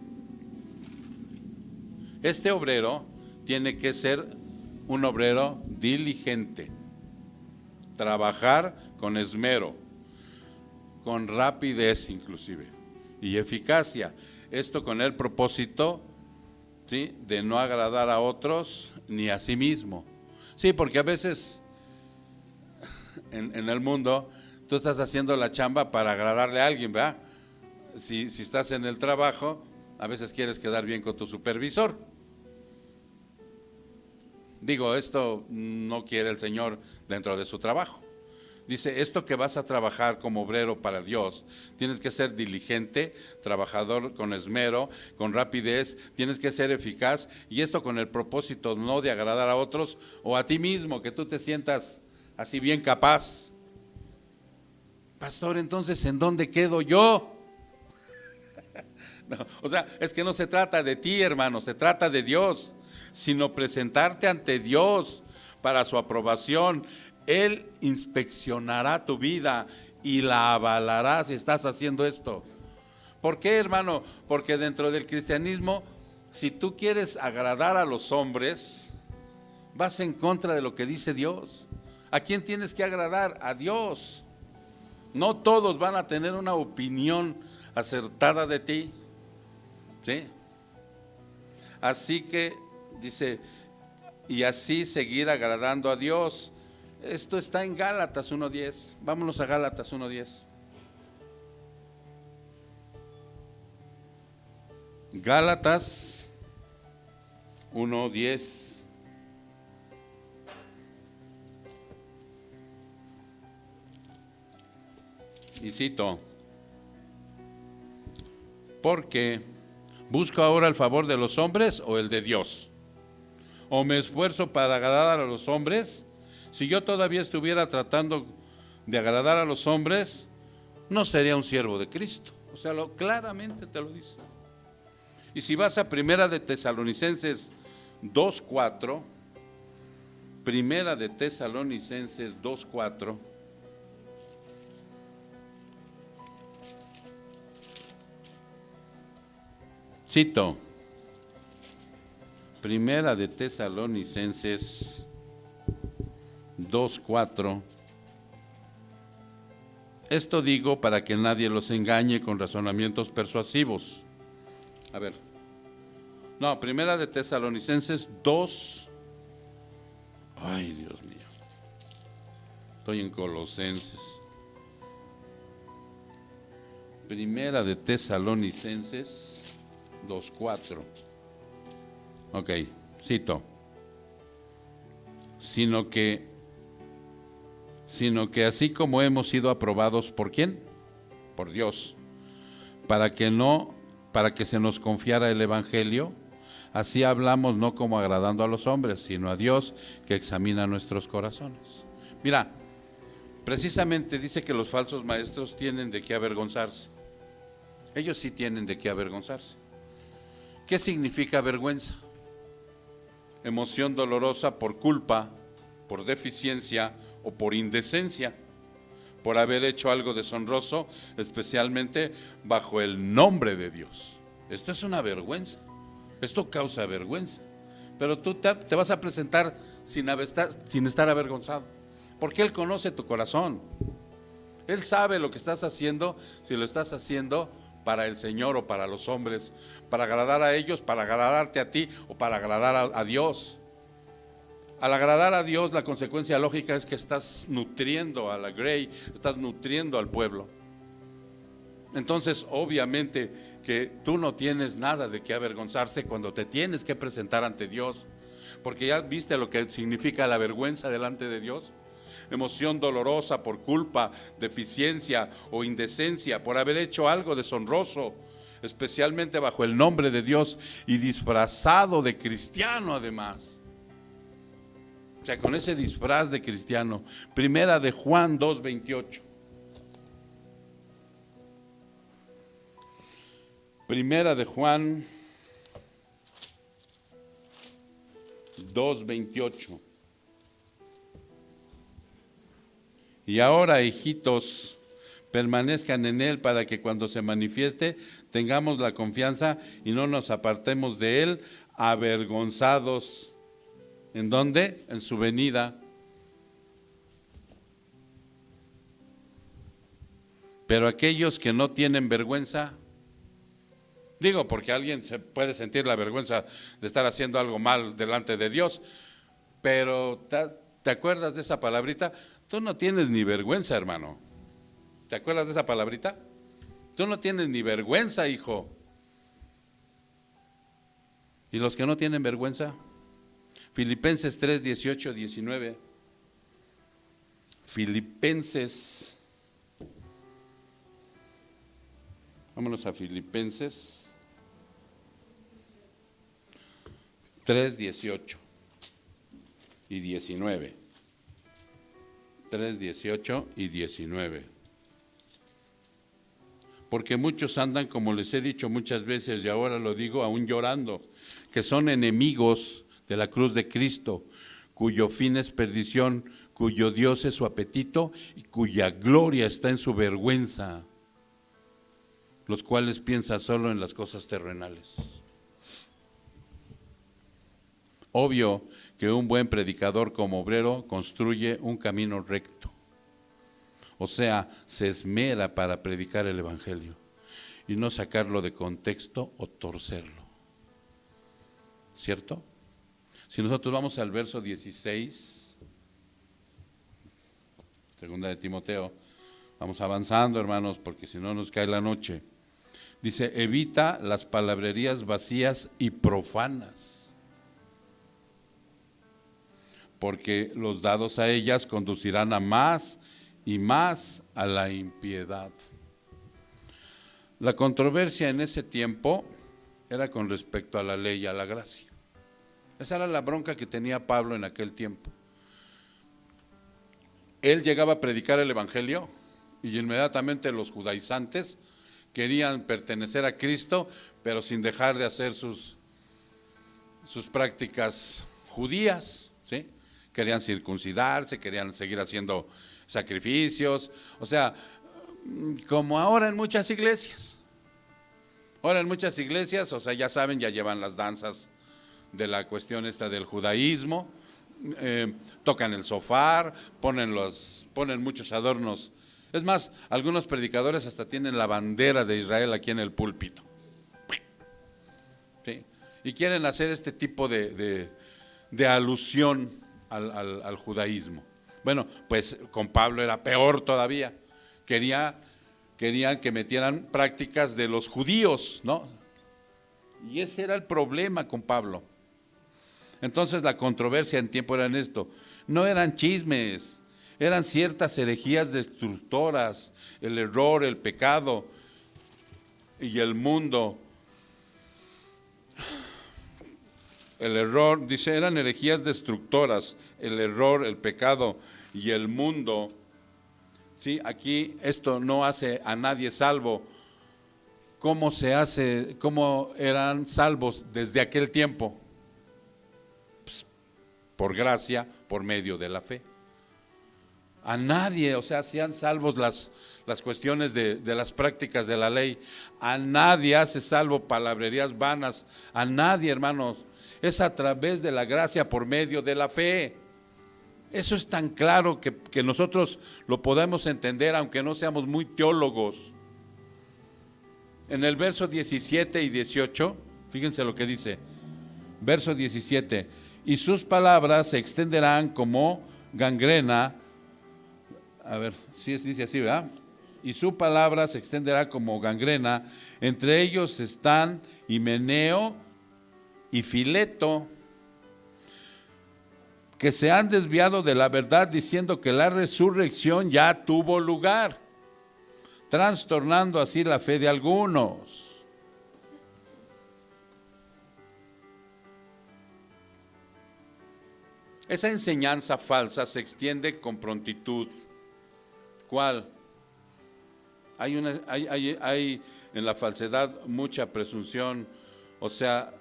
Este obrero tiene que ser un obrero diligente, trabajar con esmero, con rapidez inclusive, y eficacia. Esto con el propósito, ¿sí?, de no agradar a otros ni a sí mismo. Sí, porque a veces en el mundo tú estás haciendo la chamba para agradarle a alguien, ¿verdad? Si estás en el trabajo, a veces quieres quedar bien con tu supervisor. Digo, esto no quiere el Señor dentro de su trabajo. Dice, esto que vas a trabajar como obrero para Dios, tienes que ser diligente, trabajador con esmero, con rapidez, tienes que ser eficaz, y esto con el propósito no de agradar a otros o a ti mismo, que tú te sientas así bien capaz. Pastor, entonces, ¿en dónde quedo yo? No, o sea, es que no se trata de ti, hermano, se trata de Dios, sino presentarte ante Dios para su aprobación. Él inspeccionará tu vida y la avalará si estás haciendo esto. ¿Por qué, hermano? Porque dentro del cristianismo, si tú quieres agradar a los hombres, vas en contra de lo que dice Dios. ¿A quién tienes que agradar? A Dios. No todos van a tener una opinión acertada de ti, ¿sí? Así que, dice, y así seguir agradando a Dios. Esto está en Gálatas 1:10. Vámonos a Gálatas 1:10. Gálatas 1:10. Y cito: porque ¿busco ahora el favor de los hombres o el de Dios? ¿O me esfuerzo para agradar a los hombres? Si yo todavía estuviera tratando de agradar a los hombres, no sería un siervo de Cristo. O sea, claramente te lo dice. Y si vas a Primera de Tesalonicenses 2:4, Primera de Tesalonicenses 2:4, cito, Primera de Tesalonicenses 2:4, esto digo para que nadie los engañe con razonamientos persuasivos. A ver, no, Primera de Tesalonicenses 2, ay Dios mío, estoy en Colosenses. Primera de Tesalonicenses 2:4. Ok, cito. Sino que así como hemos sido aprobados, ¿por quién? Por Dios, para que se nos confiara el evangelio, así hablamos no como agradando a los hombres, sino a Dios que examina nuestros corazones. Mira, precisamente dice que los falsos maestros tienen de qué avergonzarse. Ellos sí tienen de qué avergonzarse. ¿Qué significa vergüenza? Emoción dolorosa por culpa, por deficiencia o por indecencia, por haber hecho algo deshonroso, especialmente bajo el nombre de Dios. Esto es una vergüenza, esto causa vergüenza, pero tú te vas a presentar sin estar avergonzado, porque Él conoce tu corazón, Él sabe lo que estás haciendo, si lo estás haciendo para el Señor o para los hombres, para agradar a ellos, para agradarte a ti o para agradar a Dios. Al agradar a Dios, la consecuencia lógica es que estás nutriendo a la Grey, estás nutriendo al pueblo. Entonces, obviamente que tú no tienes nada de qué avergonzarse cuando te tienes que presentar ante Dios, porque ya viste lo que significa la vergüenza delante de Dios. Emoción dolorosa por culpa, deficiencia o indecencia, por haber hecho algo deshonroso, especialmente bajo el nombre de Dios y disfrazado de cristiano además. O sea, con ese disfraz de cristiano. Primera de Juan 2:28. Primera de Juan 2:28. Y ahora, hijitos, permanezcan en Él para que cuando se manifieste tengamos la confianza y no nos apartemos de Él avergonzados. ¿En dónde? En su venida. Pero aquellos que no tienen vergüenza, digo, porque alguien se puede sentir la vergüenza de estar haciendo algo mal delante de Dios, pero ¿te acuerdas de esa palabrita? Tú no tienes ni vergüenza, hermano. ¿Te acuerdas de esa palabrita? Tú no tienes ni vergüenza, hijo. ¿Y los que no tienen vergüenza? Filipenses 3:18-19. Filipenses. Vámonos a Filipenses 3:18 y 19. 3:18 y 19. Porque muchos andan, como les he dicho muchas veces, y ahora lo digo aún llorando, que son enemigos de la cruz de Cristo, cuyo fin es perdición, cuyo Dios es su apetito y cuya gloria está en su vergüenza, los cuales piensan solo en las cosas terrenales. Obvio que un buen predicador como obrero construye un camino recto, o sea, se esmera para predicar el evangelio y no sacarlo de contexto o torcerlo, ¿cierto? Si nosotros vamos al verso 16, segunda de Timoteo, vamos avanzando, hermanos, porque si no nos cae la noche. Dice, evita las palabrerías vacías y profanas, porque los dados a ellas conducirán a más y más a la impiedad. La controversia en ese tiempo era con respecto a la ley y a la gracia. Esa era la bronca que tenía Pablo en aquel tiempo. Él llegaba a predicar el evangelio y inmediatamente los judaizantes querían pertenecer a Cristo, pero sin dejar de hacer sus prácticas judías, ¿sí? Querían circuncidarse, querían seguir haciendo sacrificios, o sea, como ahora en muchas iglesias. Ahora en muchas iglesias, o sea, ya saben, ya llevan las danzas de la cuestión esta del judaísmo, tocan el shofar, ponen muchos adornos. Es más, algunos predicadores hasta tienen la bandera de Israel aquí en el púlpito. ¿Sí? Y quieren hacer este tipo de alusión al judaísmo. Bueno, pues con Pablo era peor todavía. Querían que metieran prácticas de los judíos, ¿no? Y ese era el problema con Pablo. Entonces la controversia en tiempo era en esto. No eran chismes, eran ciertas herejías destructoras, el error, el pecado y el mundo. El error, dice, eran herejías destructoras, el error, el pecado y el mundo. Sí, aquí esto no hace a nadie salvo. ¿Cómo eran salvos desde aquel tiempo? Pues, por gracia, por medio de la fe. A nadie, o sea, sean salvos las cuestiones de las prácticas de la ley. A nadie hace salvo palabrerías vanas. A nadie, hermanos. Es a través de la gracia por medio de la fe. Eso es tan claro que nosotros lo podemos entender, aunque no seamos muy teólogos. En el verso 17 y 18, fíjense lo que dice. Verso 17: y sus palabras se extenderán como gangrena. A ver, sí dice así, ¿verdad? Y su palabra se extenderá como gangrena. Entre ellos están Himeneo y Fileto, que se han desviado de la verdad diciendo que la resurrección ya tuvo lugar, trastornando así la fe de algunos. Esa enseñanza falsa se extiende con prontitud. ¿Cuál? Hay en la falsedad mucha presunción, o sea,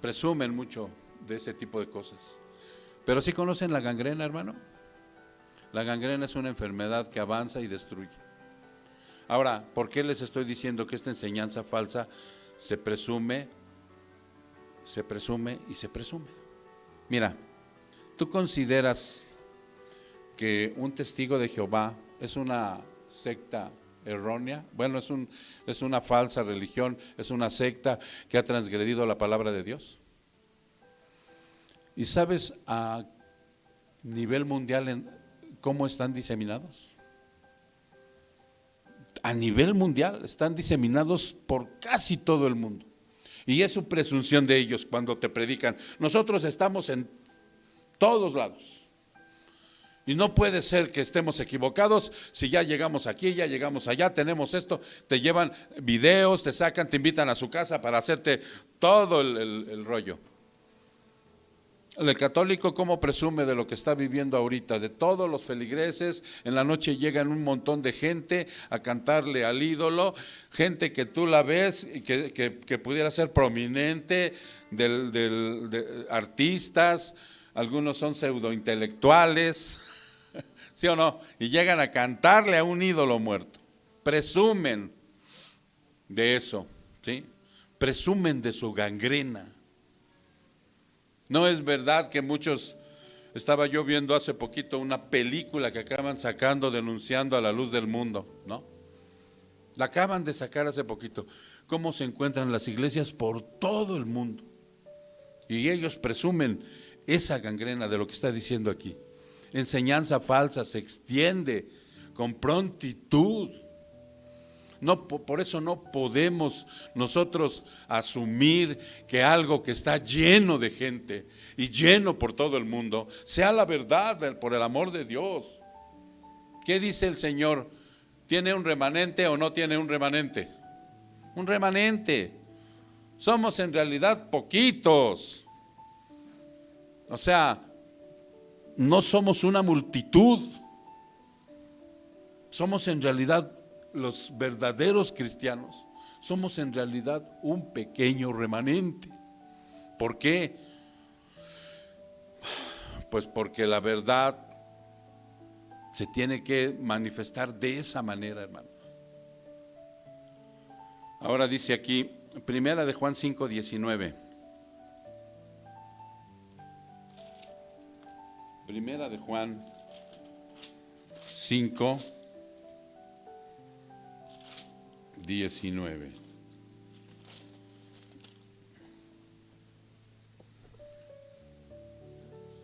presumen mucho de ese tipo de cosas. Pero ¿sí conocen la gangrena, hermano? La gangrena es una enfermedad que avanza y destruye. Ahora, ¿por qué les estoy diciendo que esta enseñanza falsa se presume y se presume? Mira, ¿tú consideras que un testigo de Jehová es una secta errónea? Bueno, es una falsa religión, es una secta que ha transgredido la palabra de Dios. ¿Y sabes a nivel mundial cómo están diseminados? A nivel mundial están diseminados por casi todo el mundo. Y es su presunción de ellos cuando te predican: nosotros estamos en todos lados. Y no puede ser que estemos equivocados si ya llegamos aquí, ya llegamos allá, tenemos esto. Te llevan videos, te sacan, te invitan a su casa para hacerte todo el rollo. El católico, ¿cómo presume de lo que está viviendo ahorita? De todos los feligreses, en la noche llegan un montón de gente a cantarle al ídolo, gente que tú la ves y que pudiera ser prominente, de artistas, algunos son pseudointelectuales, ¿sí o no? Y llegan a cantarle a un ídolo muerto. Presumen de eso, ¿sí? Presumen de su gangrena. No es verdad que muchos, estaba yo viendo hace poquito una película que acaban sacando denunciando a la luz del mundo, ¿no? La acaban de sacar hace poquito. Cómo se encuentran las iglesias por todo el mundo. Y ellos presumen esa gangrena de lo que está diciendo aquí. Enseñanza falsa se extiende con prontitud. No, por eso no podemos nosotros asumir que algo que está lleno de gente y lleno por todo el mundo sea la verdad, por el amor de Dios. ¿Qué dice el Señor? ¿Tiene un remanente o no tiene un remanente? Un remanente. Somos en realidad poquitos. O sea, no somos una multitud. Somos en realidad los verdaderos cristianos. Somos en realidad un pequeño remanente. ¿Por qué? Pues porque la verdad se tiene que manifestar de esa manera, hermano. Ahora dice aquí, primera de Juan 5:19. Primera de Juan 5:19.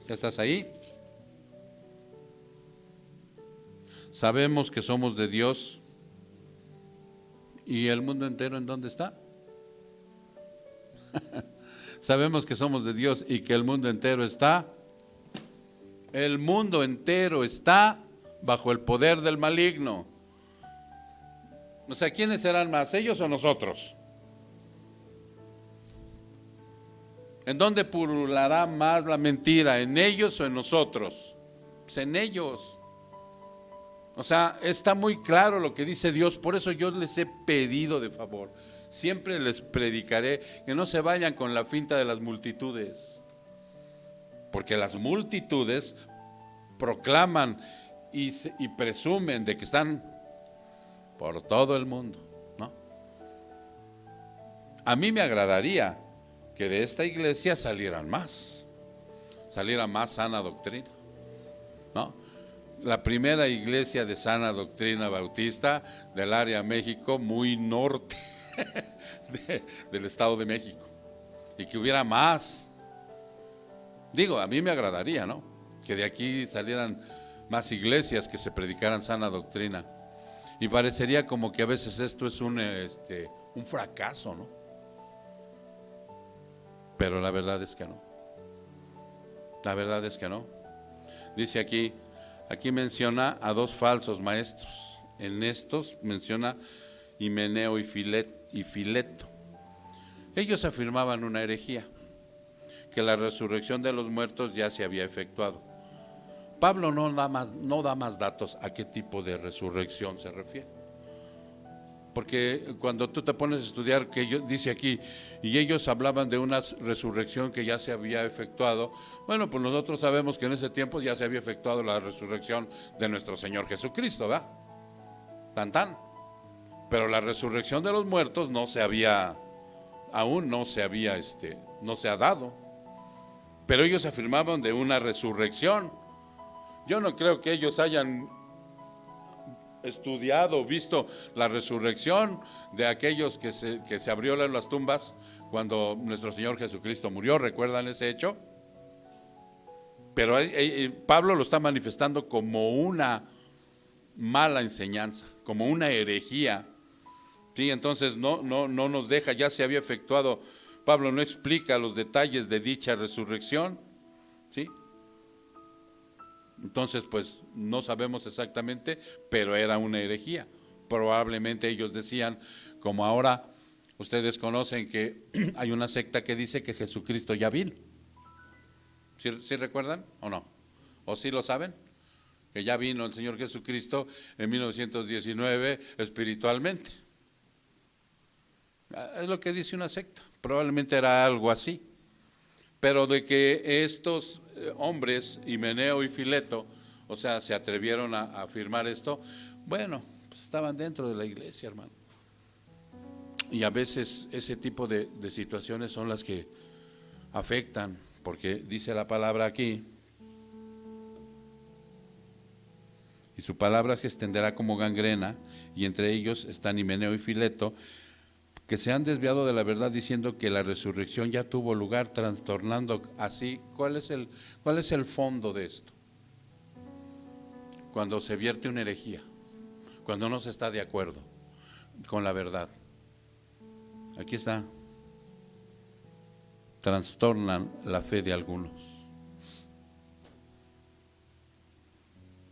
¿Ya estás ahí? Sabemos que somos de Dios. ¿Y el mundo entero en dónde está? Sabemos que somos de Dios y que el mundo entero está. El mundo entero está bajo el poder del maligno. O sea, ¿quiénes serán más, ellos o nosotros? ¿En dónde pululará más la mentira? ¿En ellos o en nosotros? Pues en ellos. O sea, está muy claro lo que dice Dios. Por eso yo les he pedido de favor, siempre les predicaré que no se vayan con la finta de las multitudes, porque las multitudes proclaman y presumen de que están por todo el mundo, ¿no? A mí me agradaría que de esta iglesia saliera más sana doctrina, ¿no? La primera iglesia de sana doctrina bautista del área México, muy norte del Estado de México, y que hubiera más. Digo, a mí me agradaría, ¿no? Que de aquí salieran más iglesias que se predicaran sana doctrina. Y parecería como que a veces esto es un fracaso, ¿no? Pero la verdad es que no. La verdad es que no. Dice aquí menciona a dos falsos maestros. En estos menciona Himeneo y Fileto. Ellos afirmaban una herejía, que la resurrección de los muertos ya se había efectuado. Pablo no da más datos a qué tipo de resurrección se refiere. Porque cuando tú te pones a estudiar, dice aquí, y ellos hablaban de una resurrección que ya se había efectuado. Bueno, pues nosotros sabemos que en ese tiempo ya se había efectuado la resurrección de nuestro Señor Jesucristo, ¿verdad? Tan. Pero la resurrección de los muertos no se ha dado. Pero ellos afirmaban de una resurrección. Yo no creo que ellos hayan estudiado, visto la resurrección de aquellos que se abrieron las tumbas cuando nuestro Señor Jesucristo murió. ¿Recuerdan ese hecho? Pero Pablo lo está manifestando como una mala enseñanza, como una herejía. Sí, entonces no nos deja, ya se había efectuado. Pablo no explica los detalles de dicha resurrección, ¿sí? Entonces, pues no sabemos exactamente, pero era una herejía. Probablemente ellos decían, como ahora ustedes conocen que hay una secta que dice que Jesucristo ya vino. ¿Sí recuerdan o no? ¿O sí lo saben? Que ya vino el Señor Jesucristo en 1919 espiritualmente. Es lo que dice una secta. Probablemente era algo así. Pero de que estos hombres, Himeneo y Fileto, o sea, se atrevieron a afirmar esto, bueno, pues estaban dentro de la iglesia, hermano. Y a veces ese tipo de situaciones son las que afectan, porque dice la palabra aquí, y su palabra se extenderá como gangrena, y entre ellos están Himeneo y Fileto, que se han desviado de la verdad diciendo que la resurrección ya tuvo lugar, trastornando así. ¿Cuál es el fondo de esto? Cuando se vierte una herejía, cuando no se está de acuerdo con la verdad. Aquí está. Trastornan la fe de algunos.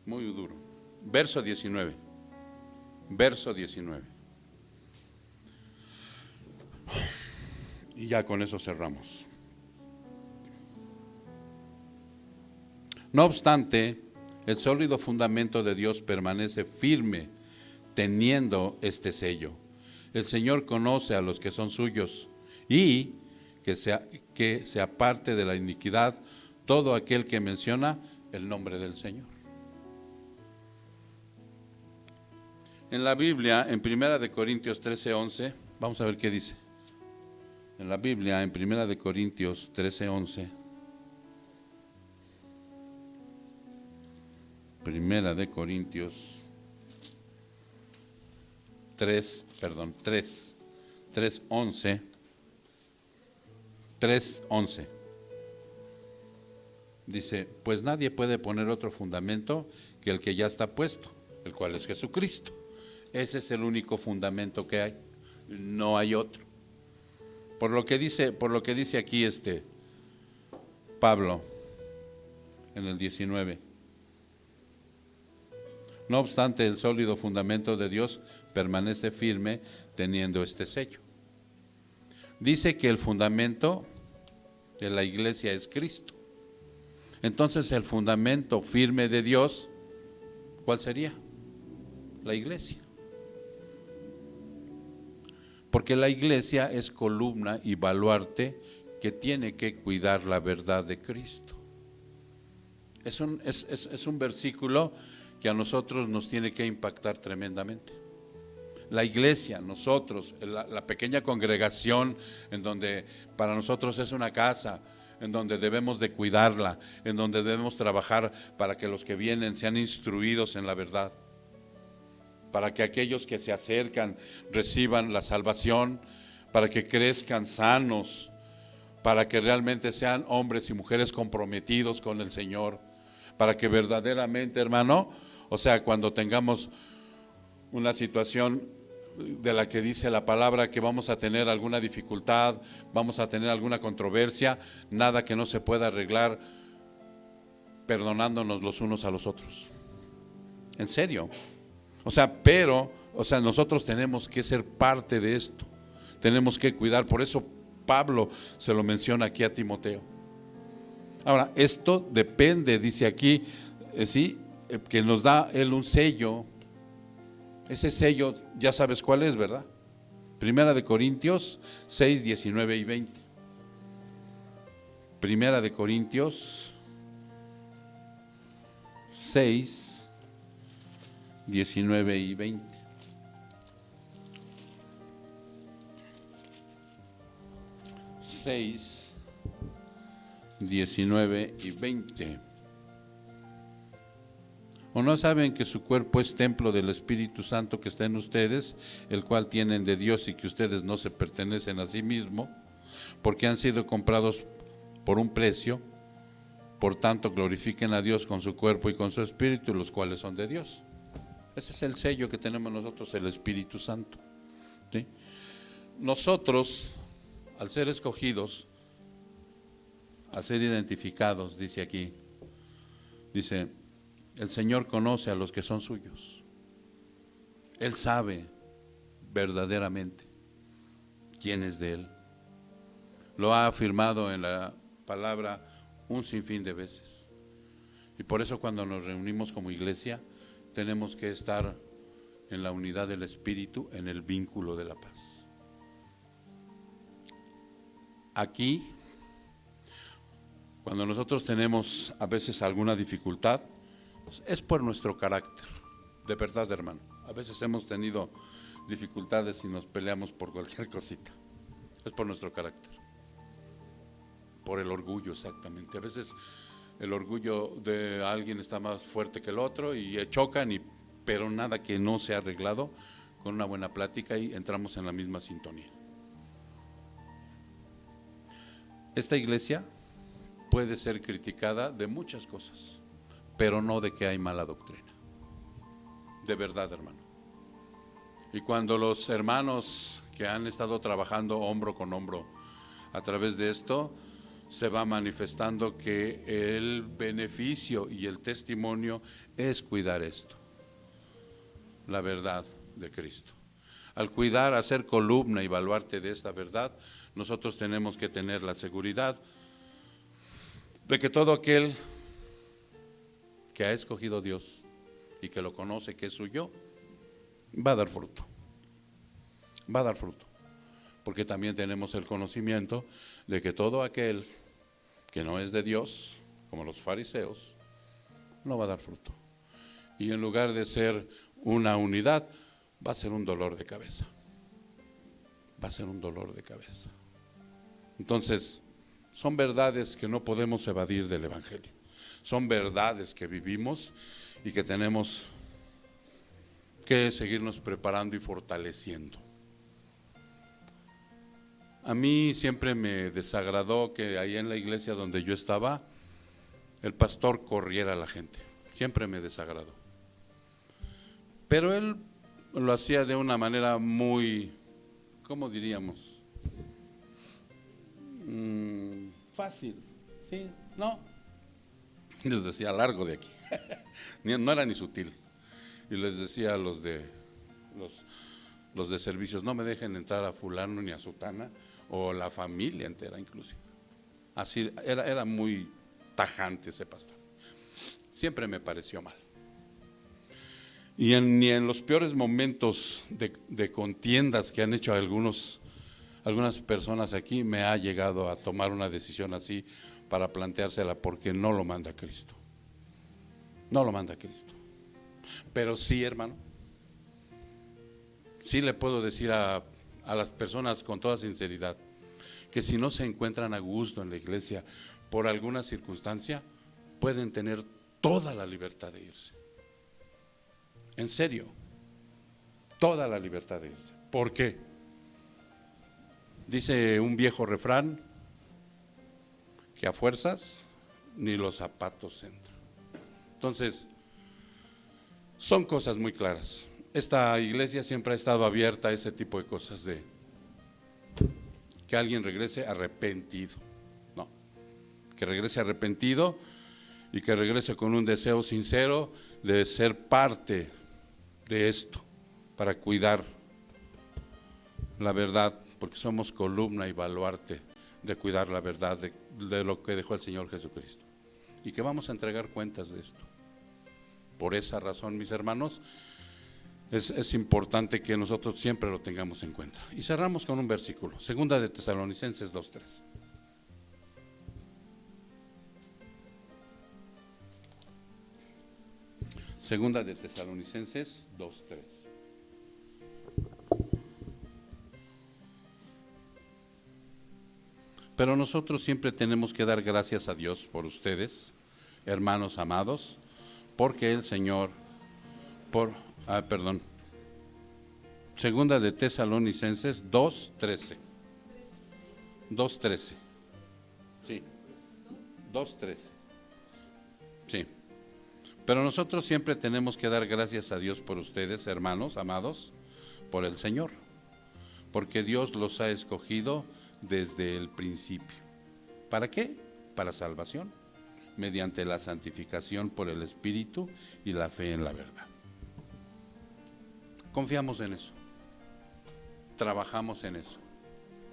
Muy duro. Verso 19. Y ya con eso cerramos. No obstante, el sólido fundamento de Dios permanece firme, teniendo este sello. El Señor conoce a los que son suyos, y que se aparte de la iniquidad todo aquel que menciona el nombre del Señor. En la Biblia, en 1 Corintios 13:11, vamos a ver qué dice. En la Biblia, en 1 Corintios 13:11, 1 Corintios 3:11, dice, pues nadie puede poner otro fundamento que el que ya está puesto, el cual es Jesucristo. Ese es el único fundamento que hay, no hay otro. Por lo que dice aquí Pablo en el 19. No obstante, el sólido fundamento de Dios permanece firme teniendo este sello. Dice que el fundamento de la iglesia es Cristo. Entonces, el fundamento firme de Dios, ¿cuál sería? La iglesia. Porque la iglesia es columna y baluarte que tiene que cuidar la verdad de Cristo. Es un versículo que a nosotros nos tiene que impactar tremendamente. La iglesia, nosotros, la pequeña congregación en donde para nosotros es una casa, en donde debemos de cuidarla, en donde debemos trabajar para que los que vienen sean instruidos en la verdad, para que aquellos que se acercan reciban la salvación, para que crezcan sanos, para que realmente sean hombres y mujeres comprometidos con el Señor, para que verdaderamente, hermano, o sea, cuando tengamos una situación de la que dice la palabra que vamos a tener alguna dificultad, vamos a tener alguna controversia, nada que no se pueda arreglar perdonándonos los unos a los otros. En serio. O sea, nosotros tenemos que ser parte de esto, tenemos que cuidar. Por eso Pablo se lo menciona aquí a Timoteo. Ahora, esto depende, dice aquí, que nos da él un sello. Ese sello ya sabes cuál es, ¿verdad? Primera de Corintios 6, 19 y 20. Primera de Corintios 6, 19 y 20. Seis, 19 y 20. ¿O no saben que su cuerpo es templo del Espíritu Santo que está en ustedes, el cual tienen de Dios, y que ustedes no se pertenecen a sí mismos, porque han sido comprados por un precio? Por tanto, glorifiquen a Dios con su cuerpo y con su espíritu, los cuales son de Dios. Ese es el sello que tenemos nosotros, el Espíritu Santo, ¿sí? Nosotros, al ser escogidos, al ser identificados, dice aquí, dice, el Señor conoce a los que son suyos. Él sabe verdaderamente quién es de Él. Lo ha afirmado en la palabra un sinfín de veces. Y por eso cuando nos reunimos como iglesia, tenemos que estar en la unidad del Espíritu, en el vínculo de la paz. Aquí, cuando nosotros tenemos a veces alguna dificultad, es por nuestro carácter, de verdad, hermano. A veces hemos tenido dificultades y nos peleamos por cualquier cosita. Es por nuestro carácter, por el orgullo, exactamente. A veces el orgullo de alguien está más fuerte que el otro y chocan, pero nada que no se ha arreglado con una buena plática y entramos en la misma sintonía. Esta iglesia puede ser criticada de muchas cosas, pero no de que hay mala doctrina. De verdad, hermano. Y cuando los hermanos que han estado trabajando hombro con hombro a través de esto, se va manifestando que el beneficio y el testimonio es cuidar esto, la verdad de Cristo. Al cuidar, hacer columna y baluarte de esta verdad, nosotros tenemos que tener la seguridad de que todo aquel que ha escogido Dios y que lo conoce, que es suyo, va a dar fruto. Va a dar fruto. Porque también tenemos el conocimiento de que todo aquel que no es de Dios, como los fariseos, no va a dar fruto. Y en lugar de ser una unidad, va a ser un dolor de cabeza. Va a ser un dolor de cabeza. Entonces, son verdades que no podemos evadir del Evangelio. Son verdades que vivimos y que tenemos que seguirnos preparando y fortaleciendo. A mí siempre me desagradó que ahí en la iglesia donde yo estaba, el pastor corriera a la gente. Siempre me desagradó. Pero él lo hacía de una manera muy, ¿cómo diríamos? Fácil, ¿sí? ¿No? Les decía, largo de aquí. No era ni sutil. Y les decía a los de servicios, no me dejen entrar a fulano ni a sutana, o la familia entera inclusive. Así, era muy tajante ese pastor. Siempre me pareció mal. Y ni en los peores momentos de contiendas que han hecho algunas personas aquí, me ha llegado a tomar una decisión así para planteársela, porque no lo manda Cristo. No lo manda Cristo. Pero sí, hermano, sí le puedo decir a las personas con toda sinceridad que si no se encuentran a gusto en la iglesia por alguna circunstancia, pueden tener toda la libertad de irse. En serio, toda la libertad de irse. ¿Por qué? Dice un viejo refrán que a fuerzas ni los zapatos entran. Entonces, son cosas muy claras. Esta iglesia siempre ha estado abierta a ese tipo de cosas, de que alguien regrese arrepentido. No, que regrese arrepentido y que regrese con un deseo sincero de ser parte de esto, para cuidar la verdad, porque somos columna y baluarte de cuidar la verdad de lo que dejó el Señor Jesucristo, y que vamos a entregar cuentas de esto. Por esa razón, mis hermanos, es importante que nosotros siempre lo tengamos en cuenta. Y cerramos con un versículo, Segunda de Tesalonicenses 2:3. Segunda de Tesalonicenses 2:3. Pero nosotros siempre tenemos que dar gracias a Dios por ustedes, hermanos amados, porque el Señor, Segunda de Tesalonicenses 2:13. 2:13. Sí. 2:13. Sí. Pero nosotros siempre tenemos que dar gracias a Dios por ustedes, hermanos amados, por el Señor, porque Dios los ha escogido desde el principio. ¿Para qué? Para salvación, mediante la santificación por el Espíritu y la fe en la verdad. Confiamos en eso, trabajamos en eso,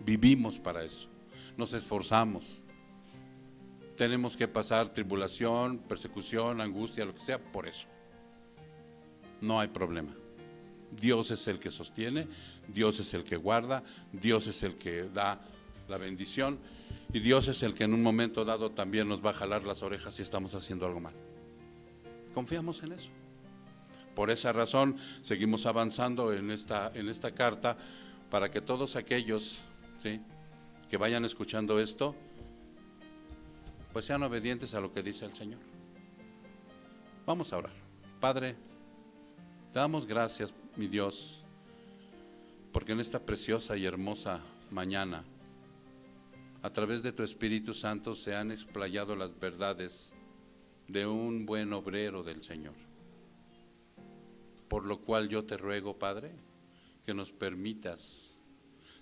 vivimos para eso, nos esforzamos. Tenemos que pasar tribulación, persecución, angustia, lo que sea, por eso. No hay problema. Dios es el que sostiene, Dios es el que guarda, Dios es el que da la bendición, y Dios es el que en un momento dado también nos va a jalar las orejas si estamos haciendo algo mal. Confiamos en eso. Por esa razón seguimos avanzando en esta carta, para que todos aquellos, ¿sí?, que vayan escuchando esto, pues sean obedientes a lo que dice el Señor. Vamos a orar. Padre, te damos gracias, mi Dios, porque en esta preciosa y hermosa mañana, a través de tu Espíritu Santo, se han explayado las verdades de un buen obrero del Señor. Por lo cual yo te ruego, Padre, que nos permitas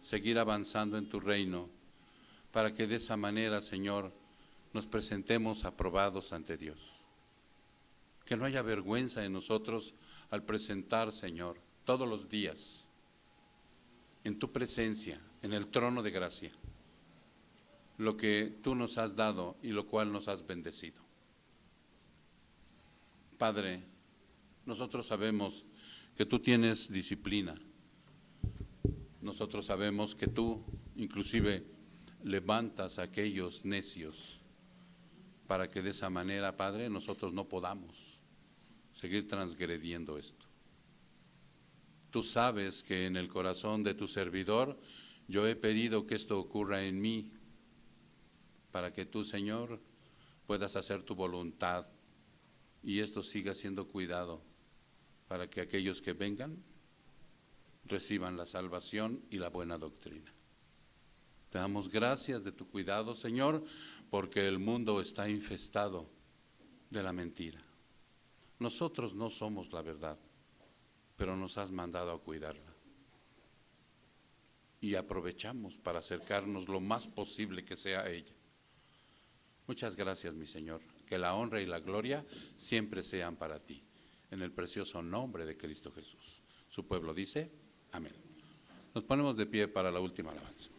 seguir avanzando en tu reino, para que de esa manera, Señor, nos presentemos aprobados ante Dios. Que no haya vergüenza en nosotros al presentar, Señor, todos los días en tu presencia, en el trono de gracia, lo que tú nos has dado y lo cual nos has bendecido. Padre, nosotros sabemos que tú tienes disciplina. Nosotros sabemos que tú inclusive levantas a aquellos necios, para que de esa manera, Padre, nosotros no podamos seguir transgrediendo esto. Tú sabes que en el corazón de tu servidor yo he pedido que esto ocurra en mí, para que tú, Señor, puedas hacer tu voluntad y esto siga siendo cuidado, para que aquellos que vengan reciban la salvación y la buena doctrina. Te damos gracias de tu cuidado, Señor, porque el mundo está infestado de la mentira. Nosotros no somos la verdad, pero nos has mandado a cuidarla. Y aprovechamos para acercarnos lo más posible que sea a ella. Muchas gracias, mi Señor. Que la honra y la gloria siempre sean para ti. En el precioso nombre de Cristo Jesús. Su pueblo dice, amén. Nos ponemos de pie para la última alabanza.